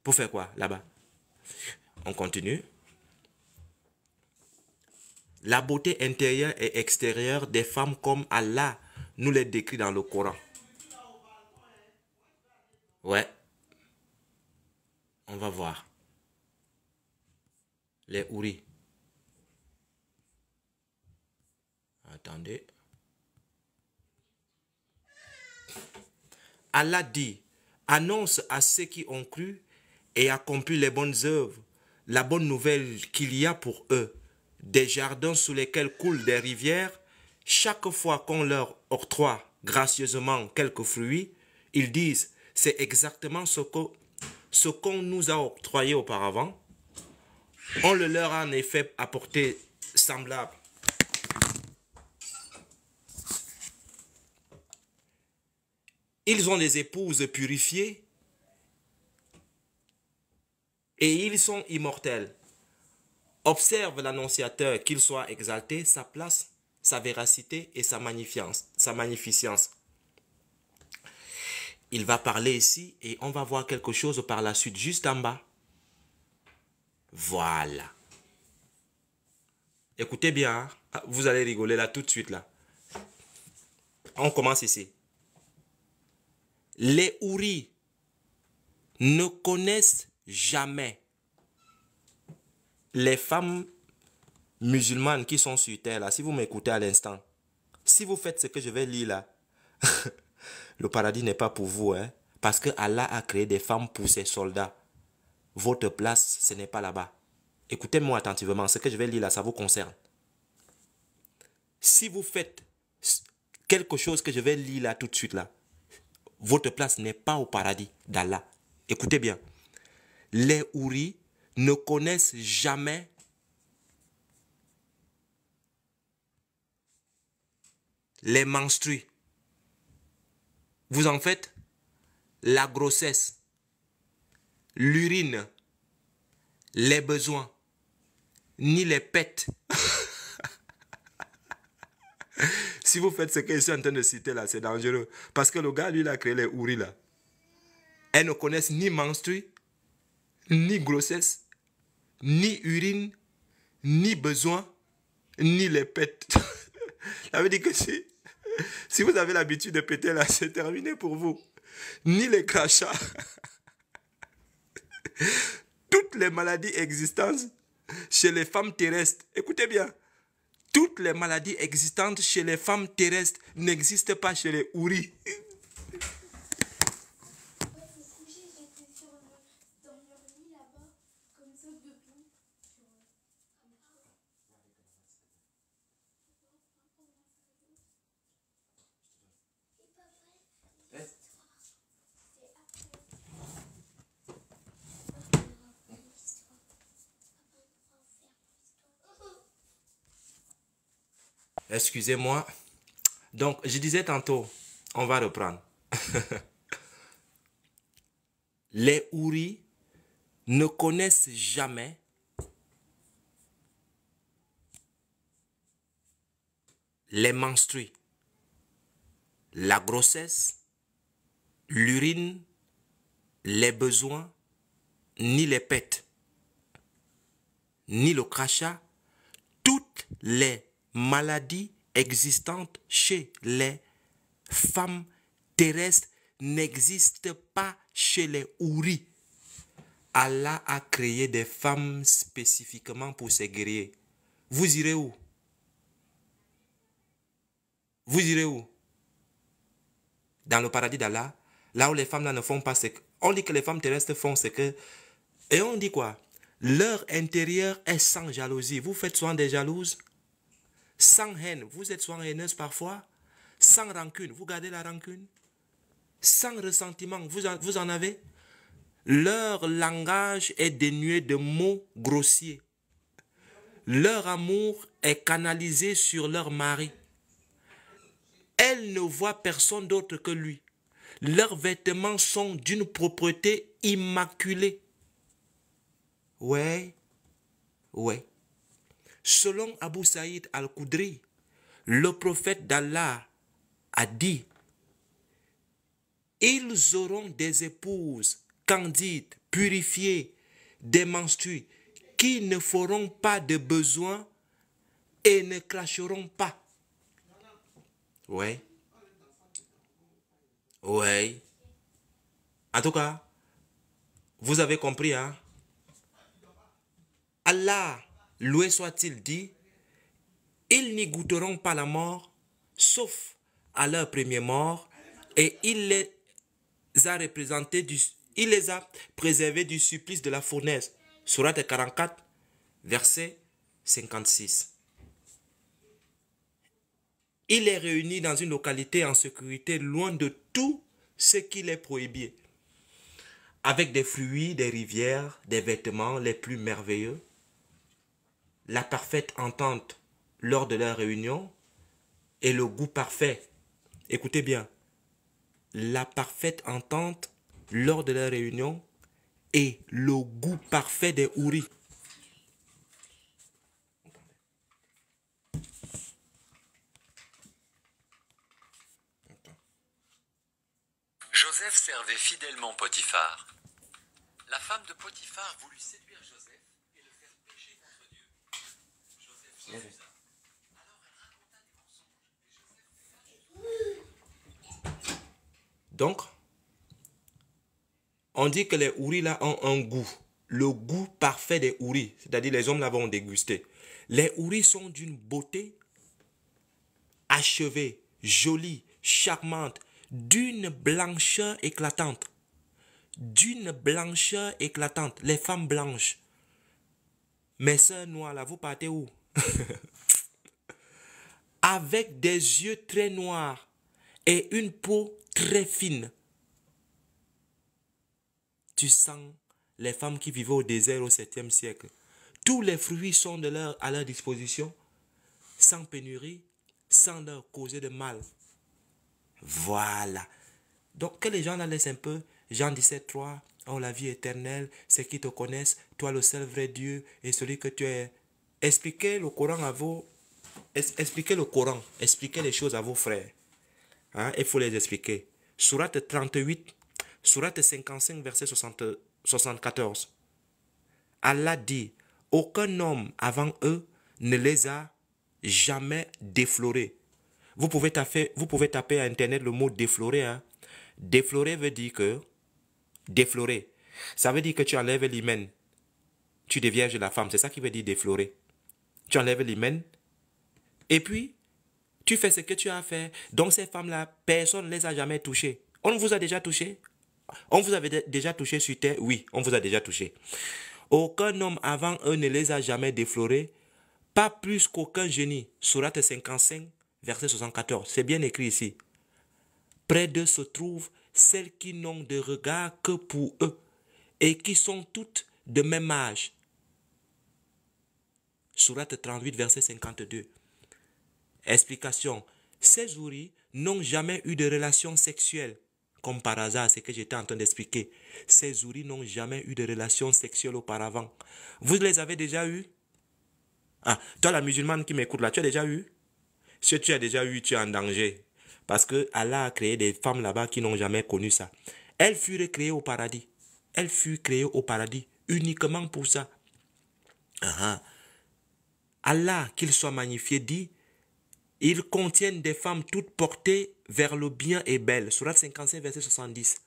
Pour faire quoi là-bas? On continue. La beauté intérieure et extérieure des femmes comme Allah nous les décrit dans le Coran. Ouais. On va voir. Les houris. Attendez. Allah dit, annonce à ceux qui ont cru et accompli les bonnes œuvres, la bonne nouvelle qu'il y a pour eux, des jardins sous lesquels coulent des rivières. Chaque fois qu'on leur octroie gracieusement quelques fruits, ils disent, c'est exactement ce qu'on nous a octroyé auparavant. On le leur a en effet apporté semblable. Ils ont des épouses purifiées et ils sont immortels. Observe l'annonciateur, qu'il soit exalté, sa place, sa véracité et sa magnificence. Il va parler ici et on va voir quelque chose par la suite, juste en bas. Voilà. Écoutez bien, hein? Vous allez rigoler là tout de suite là. On commence ici. Les houris ne connaissent jamais les femmes musulmanes qui sont sur terre là. Si vous m'écoutez à l'instant, si vous faites ce que je vais lire là, le paradis n'est pas pour vous, hein, parce que Allah a créé des femmes pour ses soldats. Votre place, ce n'est pas là-bas. Écoutez-moi attentivement, ce que je vais lire là, ça vous concerne. Si vous faites quelque chose que je vais lire là tout de suite là, votre place n'est pas au paradis d'Allah. Écoutez bien. Les houris ne connaissent jamais les menstrues. Vous en faites la grossesse, l'urine, les besoins, ni les pets. Si vous faites ce que je suis en train de citer là, c'est dangereux. Parce que le gars, lui, il a créé les houris là. Elles ne connaissent ni menstrues, ni grossesse, ni urine, ni besoin, ni les pets. Ça veut dire que si Si vous avez l'habitude de péter là, c'est terminé pour vous. Ni les crachats. Toutes les maladies existantes chez les femmes terrestres, écoutez bien, toutes les maladies existantes chez les femmes terrestres n'existent pas chez les houris. Excusez-moi. Donc, je disais tantôt, on va reprendre. Les houris ne connaissent jamais les menstrues, la grossesse, l'urine, les besoins, ni les pètes, ni le crachat, toutes les maladies existantes chez les femmes terrestres n'existent pas chez les houris. Allah a créé des femmes spécifiquement pour ces guerriers. Vous irez où? Vous irez où? Dans le paradis d'Allah, là où les femmes là ne font pas ce que... On dit que les femmes terrestres font ce que... Et on dit quoi? Leur intérieur est sans jalousie. Vous faites souvent des jalouses? Sans haine. Vous êtes souvent haineuse parfois? Sans rancune. Vous gardez la rancune? Sans ressentiment. Vous en avez? Leur langage est dénué de mots grossiers. Leur amour est canalisé sur leur mari. Elles ne voient personne d'autre que lui. Leurs vêtements sont d'une propreté immaculée. Ouais. Selon Abu Saïd al-Khudri, le prophète d'Allah a dit: ils auront des épouses candides, purifiées, des menstrues, qui ne feront pas de besoin et ne cracheront pas. Ouais. En tout cas, vous avez compris, hein? Allah, loué soit-il, dit: ils n'y goûteront pas la mort, sauf à leur premier mort, et il les a préservés du supplice de la fournaise. Sourate 44, verset 56. Il est réuni dans une localité en sécurité, loin de tout ce qui est prohibé, avec des fruits, des rivières, des vêtements les plus merveilleux, la parfaite entente lors de leur réunion et le goût parfait. Écoutez bien, la parfaite entente lors de leur réunion et le goût parfait des houris. Joseph servait fidèlement Potiphar. La femme de Potiphar voulut séduire Joseph et le faire pécher contre Dieu. Joseph refusa. Alors elle raconta des mensonges et Joseph... Donc, on dit que les houris là ont un goût. Le goût parfait des houris. C'est-à-dire les hommes là vont déguster. Les houris sont d'une beauté achevée, jolie, charmante, d'une blancheur éclatante. D'une blancheur éclatante. Les femmes blanches. Mes sœurs noires là, vous partez où? Avec des yeux très noirs et une peau très fine. Tu sens les femmes qui vivaient au désert au 7e siècle. Tous les fruits sont à leur disposition, sans pénurie, sans leur causer de mal. Voilà. Donc, que les gens la laissent un peu. Jean 17,3. Oh, la vie éternelle, c'est qu'ils te connaissent, toi le seul vrai Dieu et celui que tu es. Expliquez le Coran à vos... Expliquez le Coran. Expliquez les choses à vos frères. Hein? Il faut les expliquer. Sourate 38, Sourate 55, verset 74. Allah dit: aucun homme avant eux ne les a jamais déflorés. Vous pouvez taper à Internet le mot déflorer. Hein. Déflorer veut dire que... Déflorer. Ça veut dire que tu enlèves l'hymen. Tu dévierges la femme. C'est ça qui veut dire déflorer. Tu enlèves l'hymen. Et puis, tu fais ce que tu as à faire. Donc ces femmes-là, personne ne les a jamais touchées. On vous a déjà touché? On vous avait déjà touché sur terre? Oui, on vous a déjà touché. Aucun homme avant eux ne les a jamais déflorés. Pas plus qu'aucun génie. Sourate 55, verset 74. C'est bien écrit ici. Près d'eux se trouvent celles qui n'ont de regard que pour eux et qui sont toutes de même âge. Sourate 38, verset 52. Explication. Ces houris n'ont jamais eu de relations sexuelles. Comme par hasard, c'est ce que j'étais en train d'expliquer. Ces houris n'ont jamais eu de relations sexuelles auparavant. Vous les avez déjà eues? Ah, toi la musulmane qui m'écoute là, tu as déjà eu? Si tu as déjà eu, tu es en danger. Parce que Allah a créé des femmes là-bas qui n'ont jamais connu ça. Elles furent créées au paradis. Elles furent créées au paradis uniquement pour ça. Allah, qu'il soit magnifié, dit: ils contiennent des femmes toutes portées vers le bien et belles. Sourate 55, verset 70.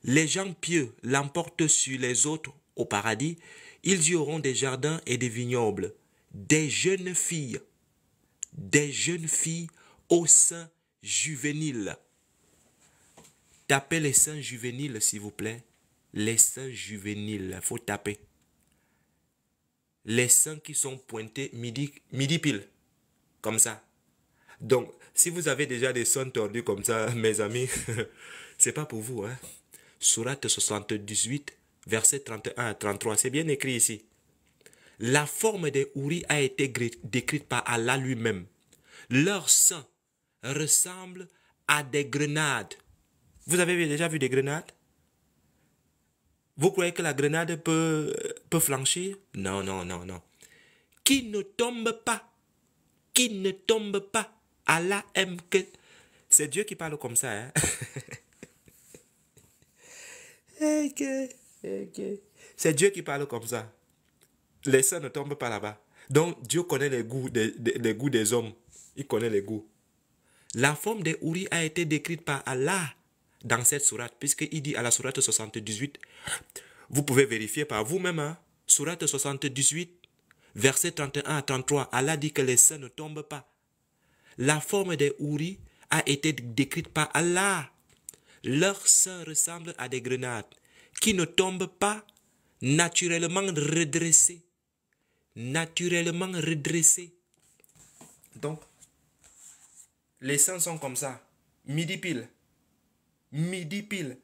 Les gens pieux l'emportent sur les autres au paradis. Ils y auront des jardins et des vignobles. Des jeunes filles au sein juvénile. Tapez les seins juvéniles, s'il vous plaît. Les seins juvéniles, il faut taper. Les seins qui sont pointés midi pile, comme ça. Donc, si vous avez déjà des seins tordus comme ça, mes amis, c'est pas pour vous. Hein? Sourate 78, verset 31 à 33, c'est bien écrit ici. La forme des houris a été décrite par Allah lui-même. Leurs seins ressemblent à des grenades. Vous avez déjà vu des grenades? Vous croyez que la grenade peut flanchir? Non, non, non, non. Qui ne tombe pas. Qui ne tombe pas. Allah aime que... C'est Dieu qui parle comme ça. Hein? C'est Dieu qui parle comme ça. Les seins ne tombent pas là-bas. Donc Dieu connaît les goûts des hommes. Il connaît les goûts. La forme des houris a été décrite par Allah dans cette sourate, puisqu'il dit à la sourate 78, vous pouvez vérifier par vous-même, hein? Sourate 78, verset 31 à 33, Allah dit que les seins ne tombent pas. La forme des houris a été décrite par Allah. Leurs seins ressemblent à des grenades qui ne tombent pas, naturellement redressés. Naturellement redressés. Donc, les seins sont comme ça. Midi pile. Midi pile.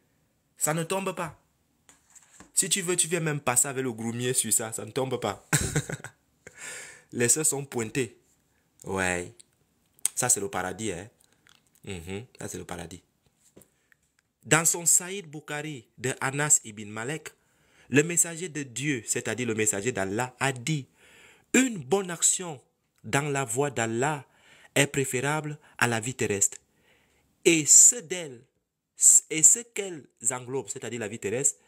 Ça ne tombe pas. Si tu veux, tu viens même passer avec le groumier sur ça. Ça ne tombe pas. Les seins sont pointés. Ouais. Ça, c'est le paradis. Hein? Ça, c'est le paradis. Dans son Saïd Bukhari de Anas ibn Malek, le messager de Dieu, c'est-à-dire le messager d'Allah, a dit: une bonne action dans la voie d'Allah est préférable à la vie terrestre. Et ce qu'elle englobe, c'est-à-dire la vie terrestre,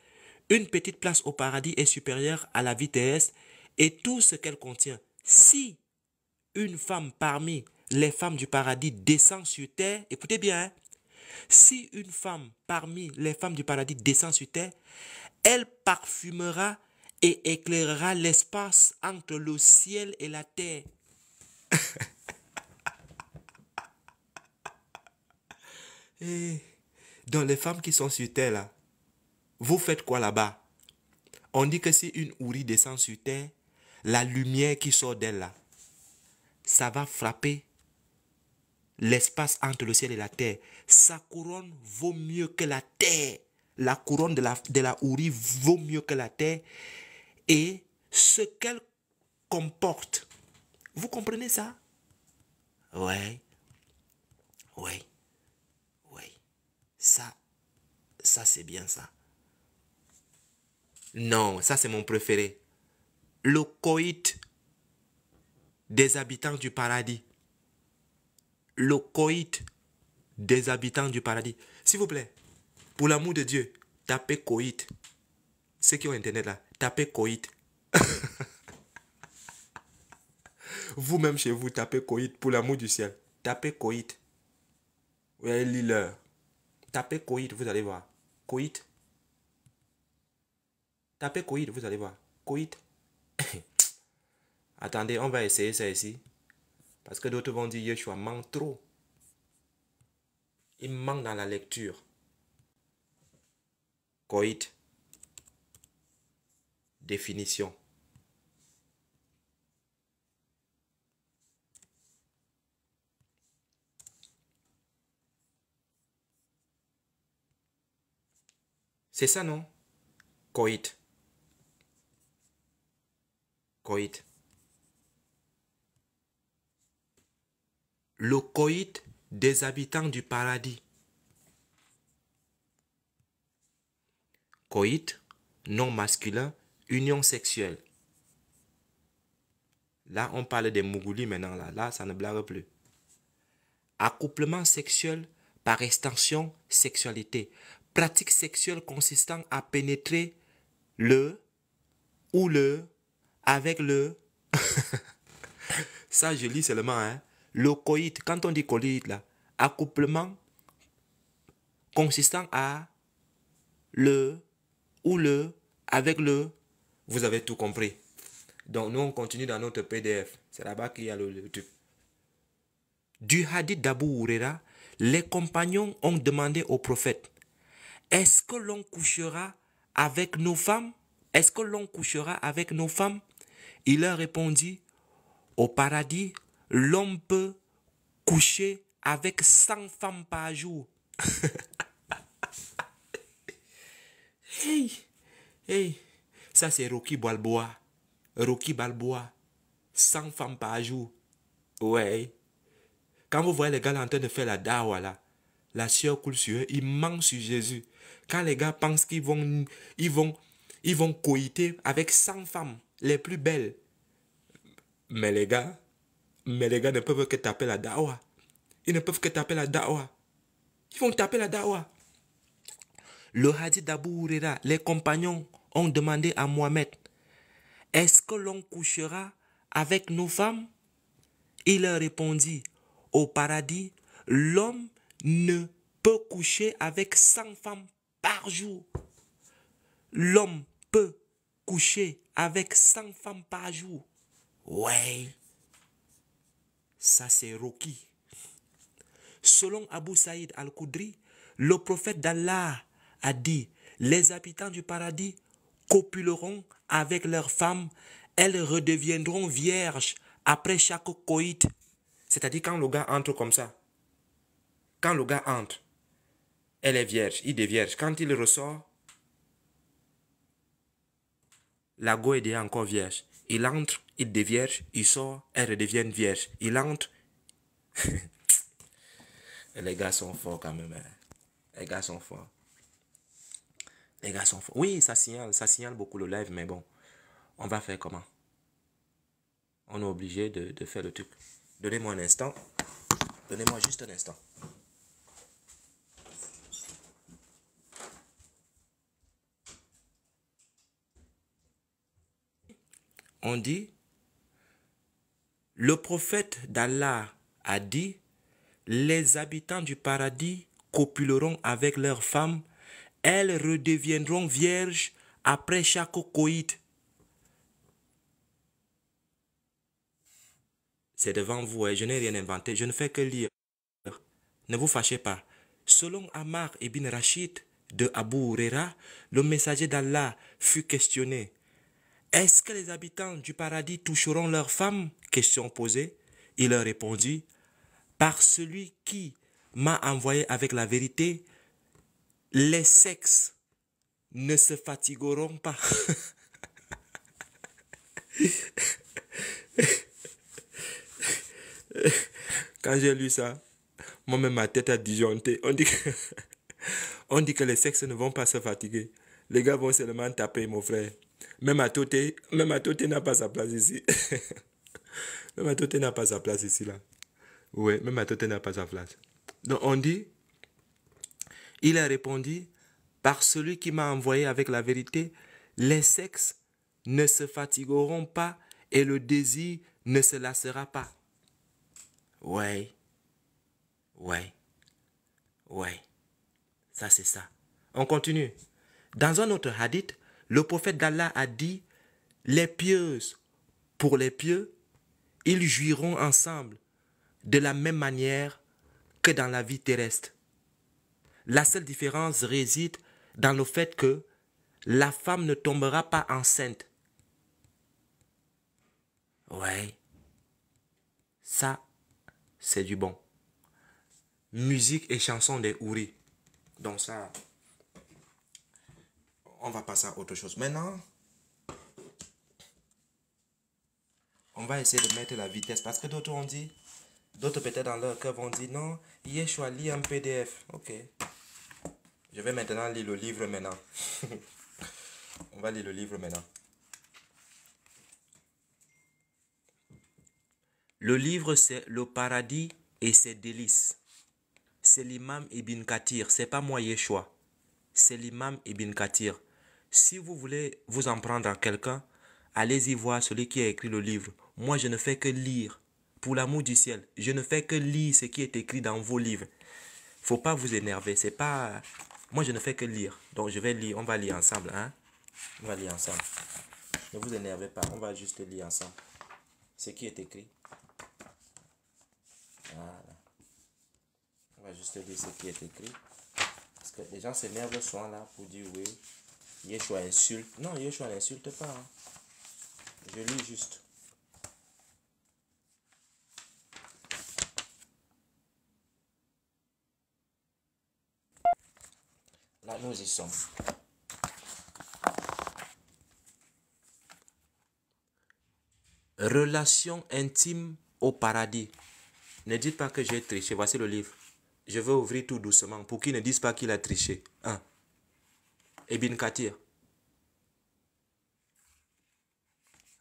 une petite place au paradis est supérieure à la vie terrestre et tout ce qu'elle contient. Si une femme parmi les femmes du paradis descend sur terre, écoutez bien, hein, si une femme parmi les femmes du paradis descend sur terre, elle parfumera et éclairera l'espace entre le ciel et la terre. Et dans les femmes qui sont sur terre là, vous faites quoi là-bas? On dit que si une hourie descend sur terre, la lumière qui sort d'elle là, ça va frapper l'espace entre le ciel et la terre. Sa couronne vaut mieux que la terre. La couronne de la hourie vaut mieux que la terre. Et ce qu'elle comporte. Vous comprenez ça? Ouais. Ouais. Ouais. Ça c'est bien ça. Non, ça c'est mon préféré. Le coït des habitants du paradis. Le coït des habitants du paradis. S'il vous plaît, pour l'amour de Dieu, tapez coït. Ceux qui ont internet là, tapez coït. Vous-même chez vous, tapez coït pour l'amour du ciel. Tapez coït. Ouais, lis-leur. Tapez coït, vous allez voir. Coït. Tapez coït, vous allez voir. Coït. Attendez, on va essayer ça ici. Parce que d'autres vont dire, Yeshua manque trop. Il manque dans la lecture. Coït. Définition. C'est ça, non? Coït. Coït. Le coït des habitants du paradis. Coït, non masculin, union sexuelle. Là, on parle des mougoulis maintenant. Là, ça ne blague plus. Accouplement sexuel, par extension, sexualité. Pratique sexuelle consistant à pénétrer le ou le avec le. Ça, je lis seulement. Hein. Le coït, quand on dit coït, là, accouplement consistant à le ou le avec le. Vous avez tout compris. Donc, nous, on continue dans notre PDF. C'est là-bas qu'il y a le truc. Du hadith d'Abu Huraira, les compagnons ont demandé au prophète, est-ce que l'on couchera avec nos femmes? Est-ce que l'on couchera avec nos femmes? Il leur répondit, au paradis, l'homme peut coucher avec 100 femmes par jour. Hey, hey, ça c'est Rocky Balboa. Rocky Balboa, 100 femmes par jour. Ouais. Quand vous voyez les gars là en train de faire la dawa là, la sueur coule sur eux, ils mentent sur Jésus. Quand les gars pensent qu'ils vont coïter avec 100 femmes, les plus belles. Mais les gars ne peuvent que taper la dawa. Ils ne peuvent que taper la dawa. Ils vont taper la dawa. Le hadith d'Abu Huraira, les compagnons ont demandé à Mohamed, est-ce que l'on couchera avec nos femmes? Il leur répondit, au paradis, l'homme ne peut coucher avec 100 femmes par jour. L'homme peut coucher avec 100 femmes par jour. Ouais. Ça c'est Rocky. Selon Abu Saïd al-Khudri, le prophète d'Allah a dit, les habitants du paradis copuleront avec leurs femmes, elles redeviendront vierges après chaque coït. C'est-à-dire quand le gars entre comme ça. Quand le gars entre, elle est vierge, il est vierge. Quand il ressort, la go est déjà encore vierge. Il entre, il est vierge, il sort, elle redevient vierge. Il entre. Les gars sont forts quand même. Hein. Les gars sont forts. Les gars sont forts. Oui, ça signale beaucoup le live, mais bon, on va faire comment? On est obligé de faire le truc. Donnez-moi un instant. Donnez-moi juste un instant. On dit, le prophète d'Allah a dit, les habitants du paradis copuleront avec leurs femmes, elles redeviendront vierges après chaque coït. C'est devant vous, hein. Je n'ai rien inventé, je ne fais que lire. Ne vous fâchez pas. Selon Ammar ibn Rashid de Abu Huraira, le messager d'Allah fut questionné. Est-ce que les habitants du paradis toucheront leurs femmes? Question posée. Il leur répondit, par celui qui m'a envoyé avec la vérité, les sexes ne se fatigueront pas. Quand j'ai lu ça, moi-même ma tête a disjoncté. On dit que les sexes ne vont pas se fatiguer. Les gars vont seulement taper, mon frère. Même à Toté n'a pas sa place ici. Même à Toté n'a pas sa place ici, là. Oui, même à Toté n'a pas sa place. Donc on dit, il a répondu, par celui qui m'a envoyé avec la vérité, les sexes ne se fatigueront pas et le désir ne se lassera pas. Ouais. Ouais. Ouais, ça c'est ça. On continue. Dans un autre hadith, le prophète d'Allah a dit, les pieuses pour les pieux, ils jouiront ensemble de la même manière que dans la vie terrestre. La seule différence réside dans le fait que la femme ne tombera pas enceinte. Ouais, ça, c'est du bon. Musique et chansons des houris. Donc ça, on va passer à autre chose. Maintenant, on va essayer de mettre la vitesse. Parce que d'autres ont dit, d'autres peut-être dans leur cœur vont dire, non, Yeshua lit un PDF. Ok. Je vais maintenant lire le livre maintenant. On va lire le livre maintenant. Le livre, c'est Le Paradis et ses délices. C'est l'imam Ibn Kathir. C'est pas moi Yeshua. C'est l'imam Ibn Kathir. Si vous voulez vous en prendre à quelqu'un, allez-y voir celui qui a écrit le livre. Moi, je ne fais que lire. Pour l'amour du ciel, je ne fais que lire ce qui est écrit dans vos livres. Faut pas vous énerver. C'est pas... Moi, je ne fais que lire. Donc, je vais lire. On va lire ensemble. Hein? On va lire ensemble. Ne vous énervez pas. On va juste lire ensemble. Ce qui est écrit. Voilà. On va juste lire ce qui est écrit. Parce que les gens s'énervent souvent là pour dire oui. Yeshua insulte. Non, Yeshua n'insulte pas. Hein. Je lis juste. Là, nous y sommes. Relation intime au paradis. Ne dites pas que j'ai triché. Voici le livre. Je vais ouvrir tout doucement pour qu'ils ne disent pas qu'il a triché. 1. Ibn Kathir.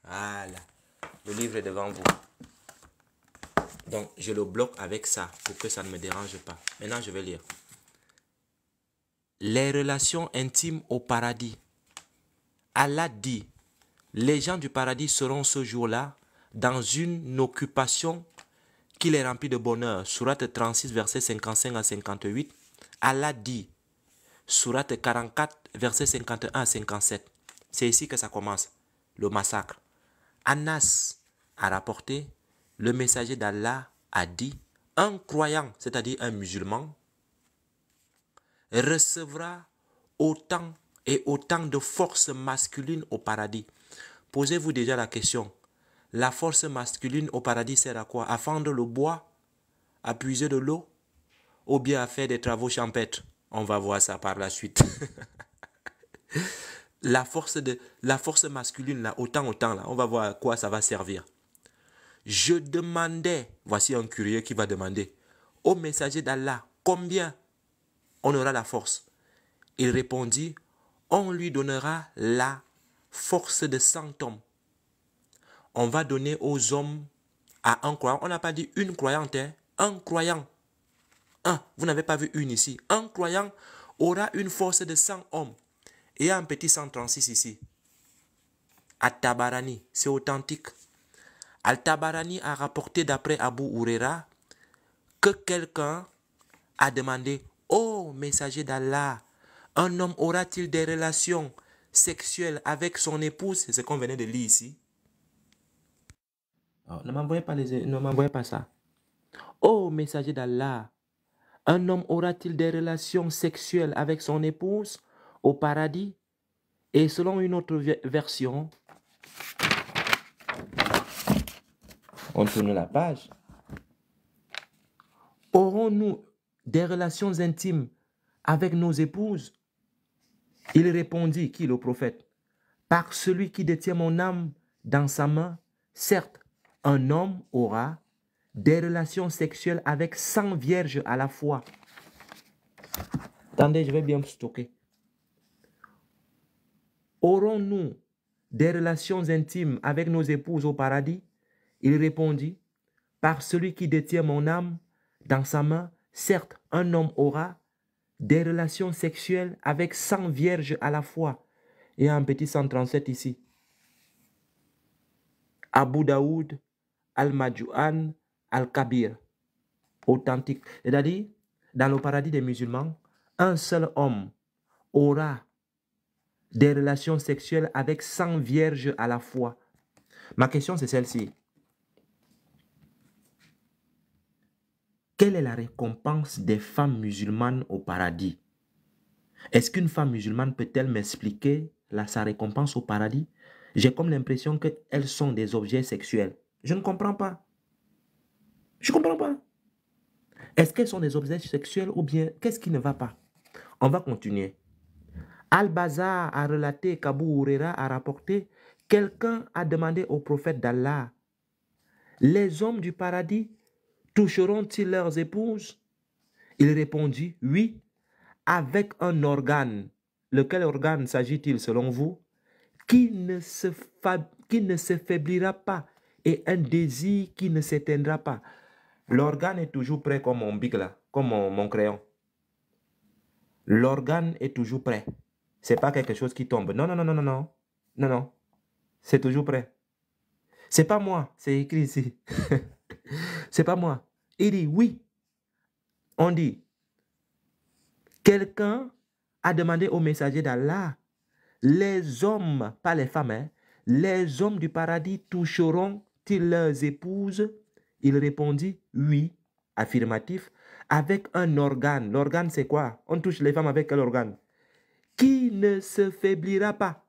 Voilà. Le livre est devant vous. Donc, je le bloque avec ça pour que ça ne me dérange pas. Maintenant, je vais lire. Les relations intimes au paradis. Allah dit, les gens du paradis seront ce jour-là dans une occupation qui les remplit de bonheur. Sourate 36, versets 55 à 58. Allah dit, Sourate 44, versets 51 à 57. C'est ici que ça commence, le massacre. Anas a rapporté, le messager d'Allah a dit, un croyant, c'est-à-dire un musulman, recevra autant et autant de force masculine au paradis. Posez-vous déjà la question, la force masculine au paradis sert à quoi? À fendre le bois, à puiser de l'eau, ou bien à faire des travaux champêtres? On va voir ça par la suite. La force masculine, là, autant, là, on va voir à quoi ça va servir. Je demandais, voici un curieux qui va demander, au messager d'Allah, combien on aura la force? Il répondit, on lui donnera la force de 100 hommes. On va donner aux hommes à un croyant. On n'a pas dit une croyante, hein? Un croyant. Un, vous n'avez pas vu une ici. Un croyant aura une force de 100 hommes. Et il y a un petit 136 ici. At-Tabarani, c'est authentique. Al-Tabarani a rapporté d'après Abu Huraira que quelqu'un a demandé, ô messager d'Allah, un homme aura-t-il des relations sexuelles avec son épouse? C'est ce qu'on venait de lire ici. Oh, ne m'envoyez pas ça. Ô messager d'Allah, un homme aura-t-il des relations sexuelles avec son épouse au paradis? Et selon une autre version, on tourne la page. Aurons-nous des relations intimes avec nos épouses? Il répondit, qui le prophète? Par celui qui détient mon âme dans sa main, certes, un homme aura des relations sexuelles avec 100 vierges à la fois. Attendez, je vais bien me stocker. Aurons-nous des relations intimes avec nos épouses au paradis? Il répondit, par celui qui détient mon âme dans sa main, certes, un homme aura des relations sexuelles avec 100 vierges à la fois. Il y a un petit 137 ici. Abu Daoud, Al-Majouan, Al-Kabir. Authentique. C'est-à-dire, dans le paradis des musulmans, un seul homme aura des relations sexuelles avec 100 vierges à la fois. Ma question, c'est celle-ci. Quelle est la récompense des femmes musulmanes au paradis? Est-ce qu'une femme musulmane peut-elle m'expliquer sa récompense au paradis? J'ai comme l'impression qu'elles sont des objets sexuels. Je ne comprends pas. Je ne comprends pas. Est-ce qu'elles sont des objets sexuels ou bien qu'est-ce qui ne va pas? On va continuer. Al-Bazar a relaté qu'Abu Huraira a rapporté, quelqu'un a demandé au prophète d'Allah, les hommes du paradis toucheront-ils leurs épouses? Il répondit, oui, avec un organe. Lequel organe s'agit-il selon vous? Qui ne se faiblira pas et un désir qui ne s'éteindra pas. L'organe est toujours prêt comme mon bic là, comme mon crayon. L'organe est toujours prêt. C'est pas quelque chose qui tombe. Non, non, non, non, non, non. Non, non. C'est toujours prêt. C'est pas moi, c'est écrit ici. C'est pas moi. Il dit oui. On dit, quelqu'un a demandé au messager d'Allah, les hommes, pas les femmes, hein, les hommes du paradis toucheront-ils leurs épouses? Il répondit, oui, affirmatif, avec un organe. L'organe, c'est quoi? On touche les femmes avec quel organe? Qui ne se faiblira pas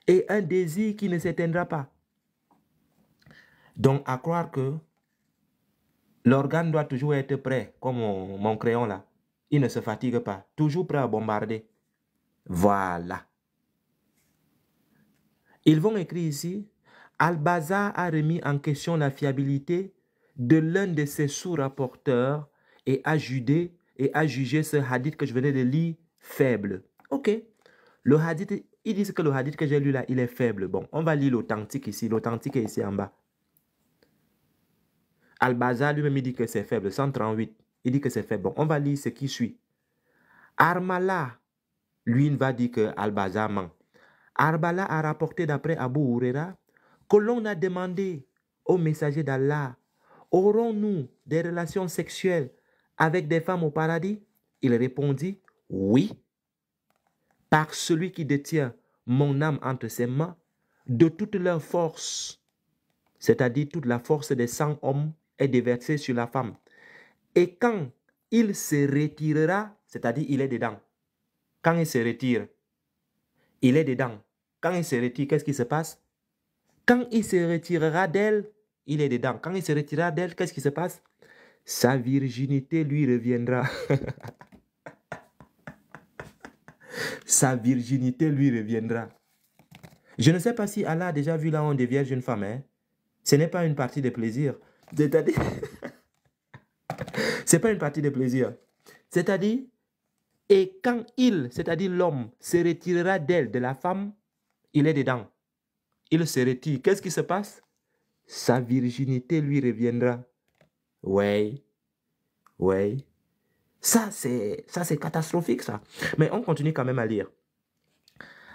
et un désir qui ne s'éteindra pas. Donc, à croire que l'organe doit toujours être prêt, comme mon crayon là. Il ne se fatigue pas, toujours prêt à bombarder. Voilà. Ils vont écrire ici, Al-Bazar a remis en question la fiabilité de l'un de ses sous-rapporteurs et a jugé ce hadith que je venais de lire faible. Ok. Le hadith, ils disent que le hadith que j'ai lu là, il est faible. Bon, on va lire l'authentique ici. L'authentique est ici en bas. Al-Bazar lui-même dit que c'est faible. 138. Il dit que c'est faible. Bon, on va lire ce qui suit. Armala, lui, il va dire que Al-Bazar ment. Arbala a rapporté d'après Abu Huraira que l'on a demandé au messager d'Allah, aurons-nous des relations sexuelles avec des femmes au paradis? Il répondit, oui, par celui qui détient mon âme entre ses mains, de toute leur force, c'est-à-dire toute la force des 100 hommes est déversée sur la femme. Et quand il se retirera, c'est-à-dire il est dedans, quand il se retire, il est dedans. Quand il se retire, qu'est-ce qui se passe? Quand il se retirera d'elle, il est dedans. Quand il se retirera d'elle, qu'est-ce qui se passe? Sa virginité lui reviendra. Sa virginité lui reviendra. Je ne sais pas si Allah a déjà vu là où on dévierge une femme. Hein? Ce n'est pas une partie de plaisir. C'est-à-dire... Ce n'est pas une partie de plaisir. C'est-à-dire... Et quand il, c'est-à-dire l'homme, se retirera d'elle, de la femme, il est dedans. Il se retire. Qu'est-ce qui se passe? Sa virginité lui reviendra. Ouais. Ouais. Ça, c'est catastrophique, ça. Mais on continue quand même à lire.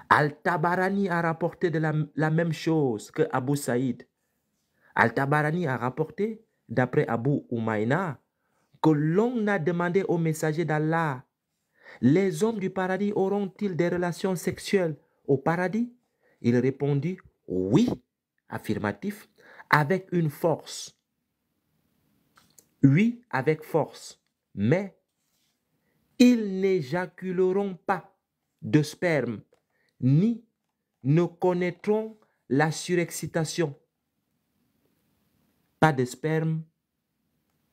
Al-Tabarani a rapporté de la même chose que Abu Saïd. Al-Tabarani a rapporté, d'après Abu Umayna, que l'on a demandé au messager d'Allah, les hommes du paradis auront-ils des relations sexuelles au paradis? Il répondit, oui, affirmatif, avec une force. Oui, avec force, mais ils n'éjaculeront pas de sperme, ni ne connaîtront la surexcitation. Pas de sperme,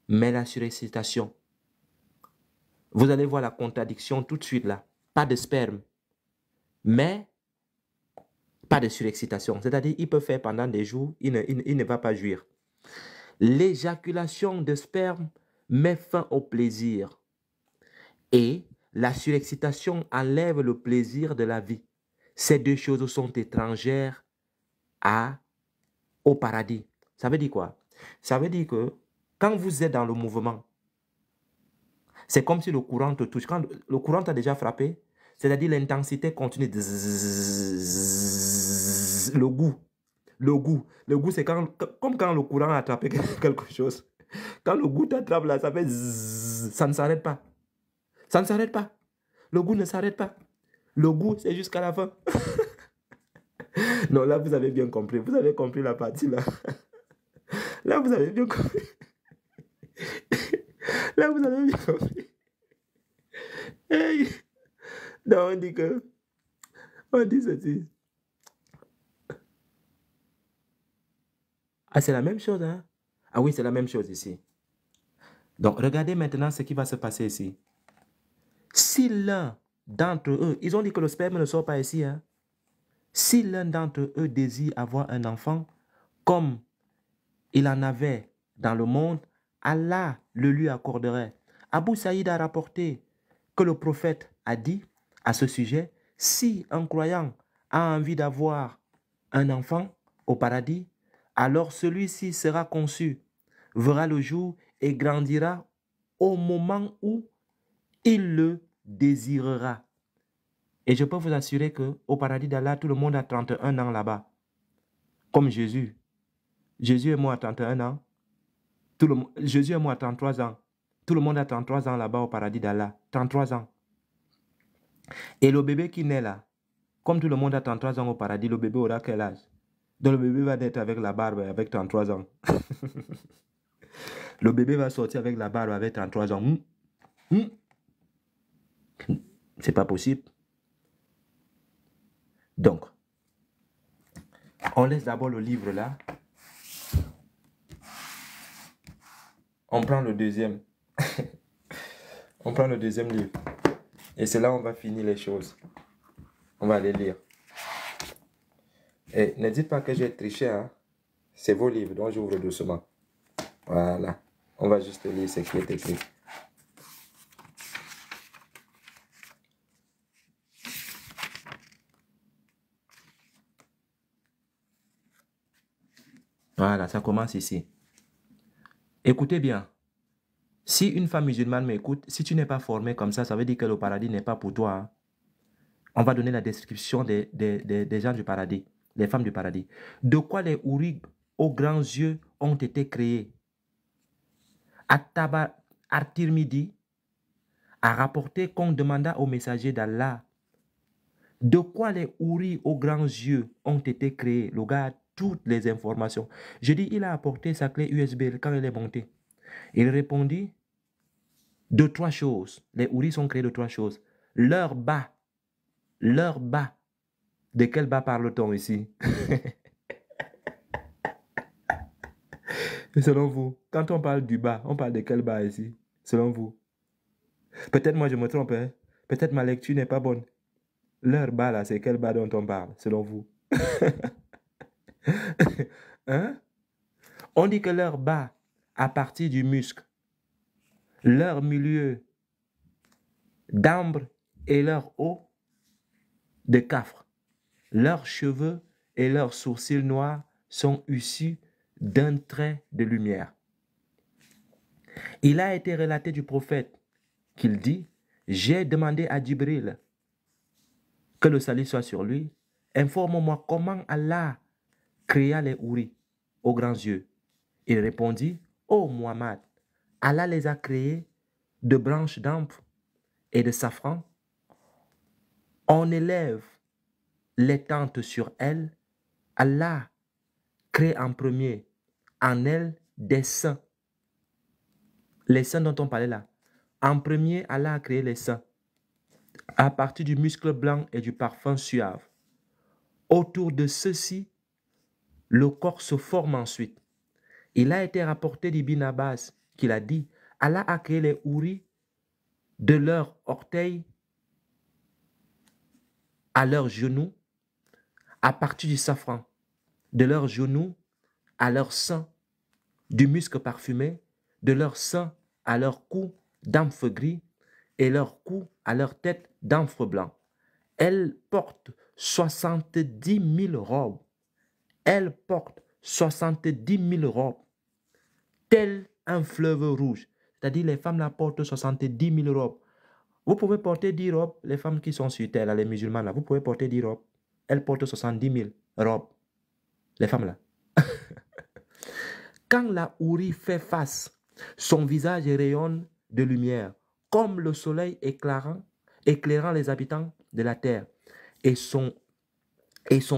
mais la surexcitation. Vous allez voir la contradiction tout de suite là. Pas de sperme, mais pas de surexcitation. C'est-à-dire, il peut faire pendant des jours, il ne va pas jouir. L'éjaculation de sperme met fin au plaisir. Et la surexcitation enlève le plaisir de la vie. Ces deux choses sont étrangères au paradis. Ça veut dire quoi? Ça veut dire que quand vous êtes dans le mouvement, c'est comme si le courant te touche. Quand le courant t'a déjà frappé, c'est-à-dire l'intensité continue. Le goût. Le goût, c'est comme quand le courant a attrapé quelque chose. Quand le goût t'attrape là, ça fait zzz, ça ne s'arrête pas. Ça ne s'arrête pas. Le goût ne s'arrête pas. Le goût, c'est jusqu'à la fin. Non, là, vous avez bien compris. Vous avez compris la partie là. Là, vous avez bien compris. Là, vous avez bien compris. Hey. Non, on dit que... On dit ceci. Ah, c'est la même chose, hein? Ah oui, c'est la même chose ici. Donc, regardez maintenant ce qui va se passer ici. Si l'un d'entre eux... Ils ont dit que le sperme ne sort pas ici, hein? Si l'un d'entre eux désire avoir un enfant, comme il en avait dans le monde, Allah le lui accorderait. Abu Saïd a rapporté que le prophète a dit à ce sujet, si un croyant a envie d'avoir un enfant au paradis, alors celui-ci sera conçu, verra le jour et grandira au moment où il le désirera. Et je peux vous assurer qu'au paradis d'Allah, tout le monde a 31 ans là-bas. Comme Jésus. Jésus est mort à 31 ans. Jésus est mort à 33 ans. Tout le monde a 33 ans là-bas au paradis d'Allah. 33 ans. Et le bébé qui naît là, comme tout le monde a 33 ans au paradis, le bébé aura quel âge? Donc le bébé va naître avec la barbe avec 33 ans. Le bébé va sortir avec la barbe avec 33 ans. C'est pas possible. Donc, on laisse d'abord le livre là. On prend le deuxième. On prend le deuxième livre. Et c'est là où on va finir les choses. On va aller lire. Et ne dites pas que j'ai triché, hein. C'est vos livres, donc j'ouvre doucement. Voilà. On va juste lire ce qui est écrit. Voilà, ça commence ici. Écoutez bien. Si une femme musulmane m'écoute, si tu n'es pas formé comme ça veut dire que le paradis n'est pas pour toi. Hein. On va donner la description des gens du paradis, les femmes du paradis. De quoi les houris aux grands yeux ont été créés. At-Tirmidhi a rapporté qu'on demanda au messager d'Allah de quoi les houris aux grands yeux ont été créés. Le gars a toutes les informations. Je dis, il a apporté sa clé USB quand il est monté. Il répondit de 3 choses. Les houris sont créés de 3 choses. Leur bas. Leur bas. De quel bas parle-t-on ici? Selon vous, quand on parle du bas, on parle de quel bas ici? Selon vous? Peut-être moi je me trompe. Hein? Peut-être ma lecture n'est pas bonne. Leur bas là, c'est quel bas dont on parle, selon vous? Hein? On dit que leur bas, à partir du muscle, leur milieu d'ambre et leur haut de cafre, leurs cheveux et leurs sourcils noirs sont issus d'un trait de lumière. Il a été relaté du prophète qu'il dit, j'ai demandé à Djibril que le salut soit sur lui, informe-moi comment Allah créa les houris aux grands yeux. Il répondit, ô Muhammad, Allah les a créés de branches d'ambre et de safran. On élève les tentes sur elles. Allah crée en premier en elles des seins. Les seins dont on parlait là. En premier, Allah a créé les seins à partir du muscle blanc et du parfum suave. Autour de ceux-ci, le corps se forme ensuite. Il a été rapporté d'Ibn Abbas qu'il a dit, Allah a créé les houris de leurs orteils à leurs genoux à partir du safran, de leurs genoux à leurs seins, du musc parfumé, de leurs seins à leur cou d'amphre gris et leur cou à leur tête d'amphre blanc. Elles portent 70 000 robes. Elles portent 70 000 robes, tel un fleuve rouge. C'est-à-dire les femmes là portent 70 000 robes. Vous pouvez porter 10 robes, les femmes qui sont sur terre, là, les musulmanes, là, vous pouvez porter 10 robes. Elles portent 70 000 robes. Les femmes là. Quand la hourie fait face, son visage rayonne de lumière, comme le soleil éclairant les habitants de la terre. Et son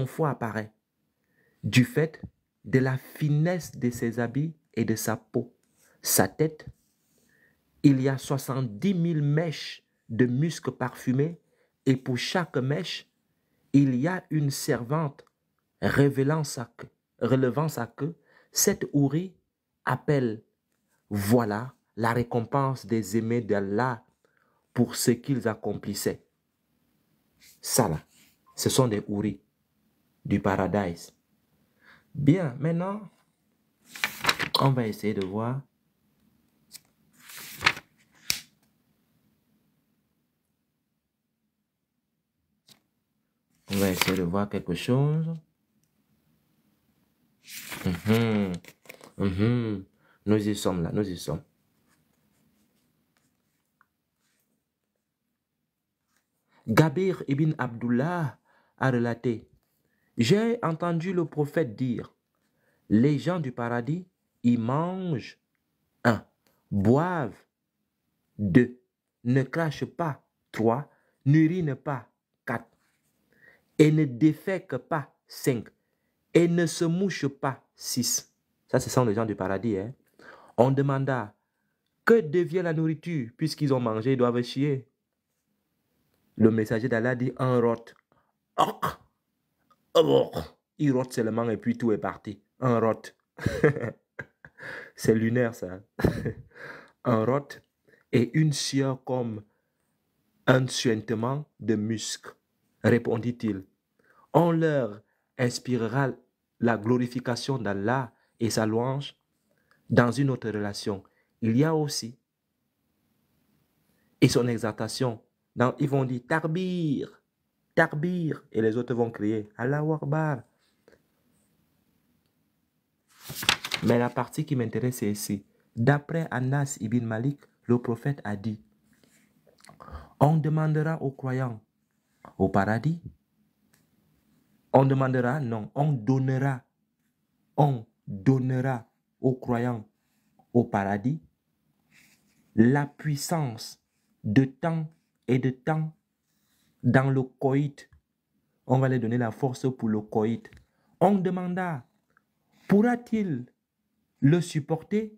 foie apparaît du fait de la finesse de ses habits et de sa peau. Sa tête, il y a 70 000 mèches de musc parfumés, et pour chaque mèche, il y a une servante relevant sa queue. Cette Houri appelle, voilà la récompense des aimés d'Allah pour ce qu'ils accomplissaient. Ça là, ce sont des Houris du paradis. Bien, maintenant, on va essayer de voir. On va essayer de voir quelque chose. Nous y sommes là, nous y sommes. Gabir ibn Abdullah a relaté: j'ai entendu le prophète dire, les gens du paradis, ils mangent 1, boivent 2, ne crachent pas 3, n'urinent pas 4, et ne défèquent pas 5, et ne se mouchent pas 6. Ça, ce sont les gens du paradis. Hein? On demanda, que devient la nourriture puisqu'ils ont mangé, ils doivent chier. Le messager d'Allah dit, un rot. Il rote seulement et puis tout est parti. Un rot. C'est lunaire ça. Un rot et une sueur comme un suintement de musc, répondit-il. On leur inspirera la glorification d'Allah et sa louange dans une autre relation. Il y a aussi, et son exaltation, ils vont dire Tarbir, Tarbir, et les autres vont crier Allahu Akbar. Mais la partie qui m'intéresse, c'est ici. D'après Anas ibn Malik, le prophète a dit, on demandera aux croyants au paradis. On demandera, non, on donnera aux croyants au paradis la puissance de temps et de temps dans le coït. On va leur donner la force pour le coït. On demanda, pourra-t-il le supporter?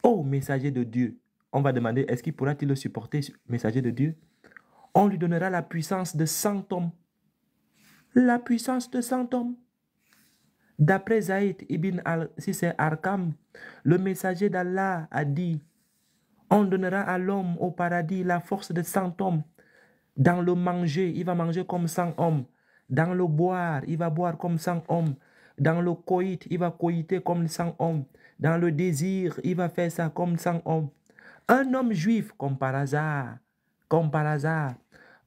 Oh, messager de Dieu. On va demander, est-ce qu'il pourra-t-il le supporter, messager de Dieu? On lui donnera la puissance de 100 hommes. La puissance de 100 hommes. D'après Zaïd ibn Arkam, le messager d'Allah a dit, on donnera à l'homme au paradis la force de 100 hommes. Dans le manger, il va manger comme 100 hommes. Dans le boire, il va boire comme 100 hommes. Dans le coït, il va coïter comme 100 hommes. Dans le désir, il va faire ça comme 100 hommes. Un homme juif, comme par hasard,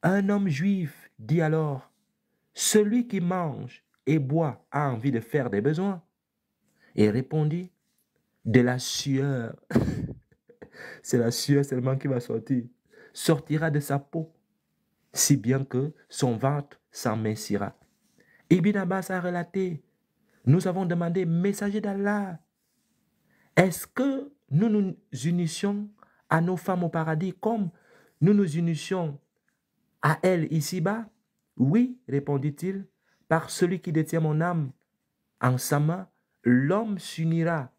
un homme juif dit alors, celui qui mange et boit a envie de faire des besoins. Et répondit, de la sueur, c'est la sueur seulement qui va sortir, sortira de sa peau, si bien que son ventre s'amincira. Ibn Abbas a relaté, nous avons demandé, messager d'Allah, est-ce que nous nous unissions à nos femmes au paradis comme nous nous unissions à elles ici-bas? Oui, répondit-il, par celui qui détient mon âme en sa main, l'homme s'unira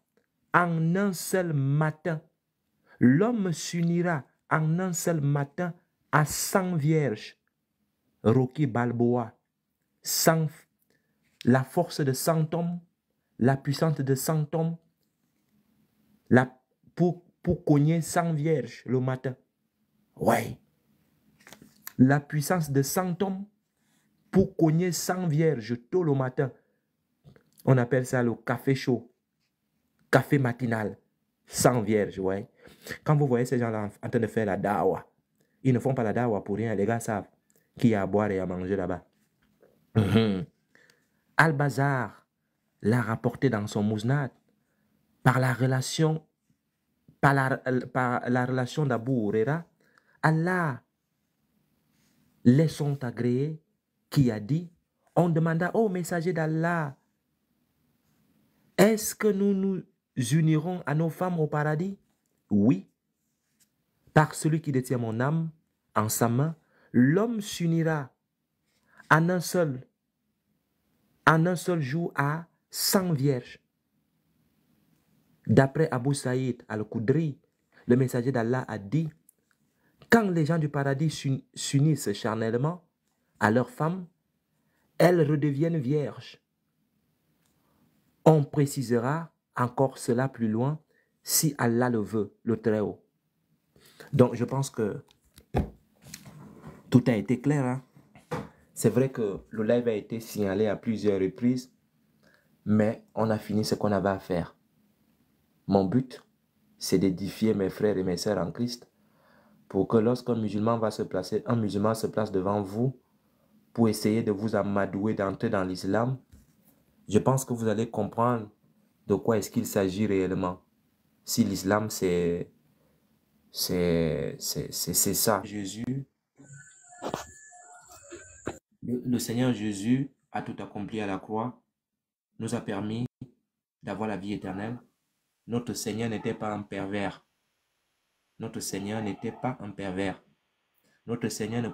en un seul matin. L'homme s'unira en un seul matin à 100 vierges. Rocky Balboa, la force de 100 hommes, la puissance de 100 hommes, pour cogner 100 vierges le matin. Ouais. La puissance de 100 hommes pour cogner 100 vierges tôt le matin. On appelle ça le café chaud, café matinal, 100 vierges, ouais. Quand vous voyez ces gens-là en train de faire la dawa, ils ne font pas la dawa pour rien, les gars savent qu'il y a à boire et à manger là-bas. Al-Bazar l'a rapporté dans son Mousnad par la relation d'Abu Huraira, Allah les sont agréés, qui a dit, on demanda au messager d'Allah, est-ce que nous nous unirons à nos femmes au paradis? Oui. par celui qui détient mon âme en sa main, l'homme s'unira en un seul jour à 100 vierges. D'après Abu Saïd al-Khudri, le messager d'Allah a dit, quand les gens du paradis s'unissent charnellement à leurs femmes, elles redeviennent vierges. On précisera encore cela plus loin si Allah le veut, le Très-Haut. Donc, je pense que tout a été clair. Hein? C'est vrai que le live a été signalé à plusieurs reprises, mais on a fini ce qu'on avait à faire. Mon but, c'est d'édifier mes frères et mes sœurs en Christ pour que lorsqu'un musulman va se placer, un musulman se place devant vous pour essayer de vous amadouer d'entrer dans l'islam, je pense que vous allez comprendre de quoi est-ce qu'il s'agit réellement. Si l'islam, c'est ça. Jésus, le Seigneur Jésus a tout accompli à la croix, nous a permis d'avoir la vie éternelle. Notre Seigneur n'était pas un pervers. Notre Seigneur n'était pas un pervers. Notre Seigneur ne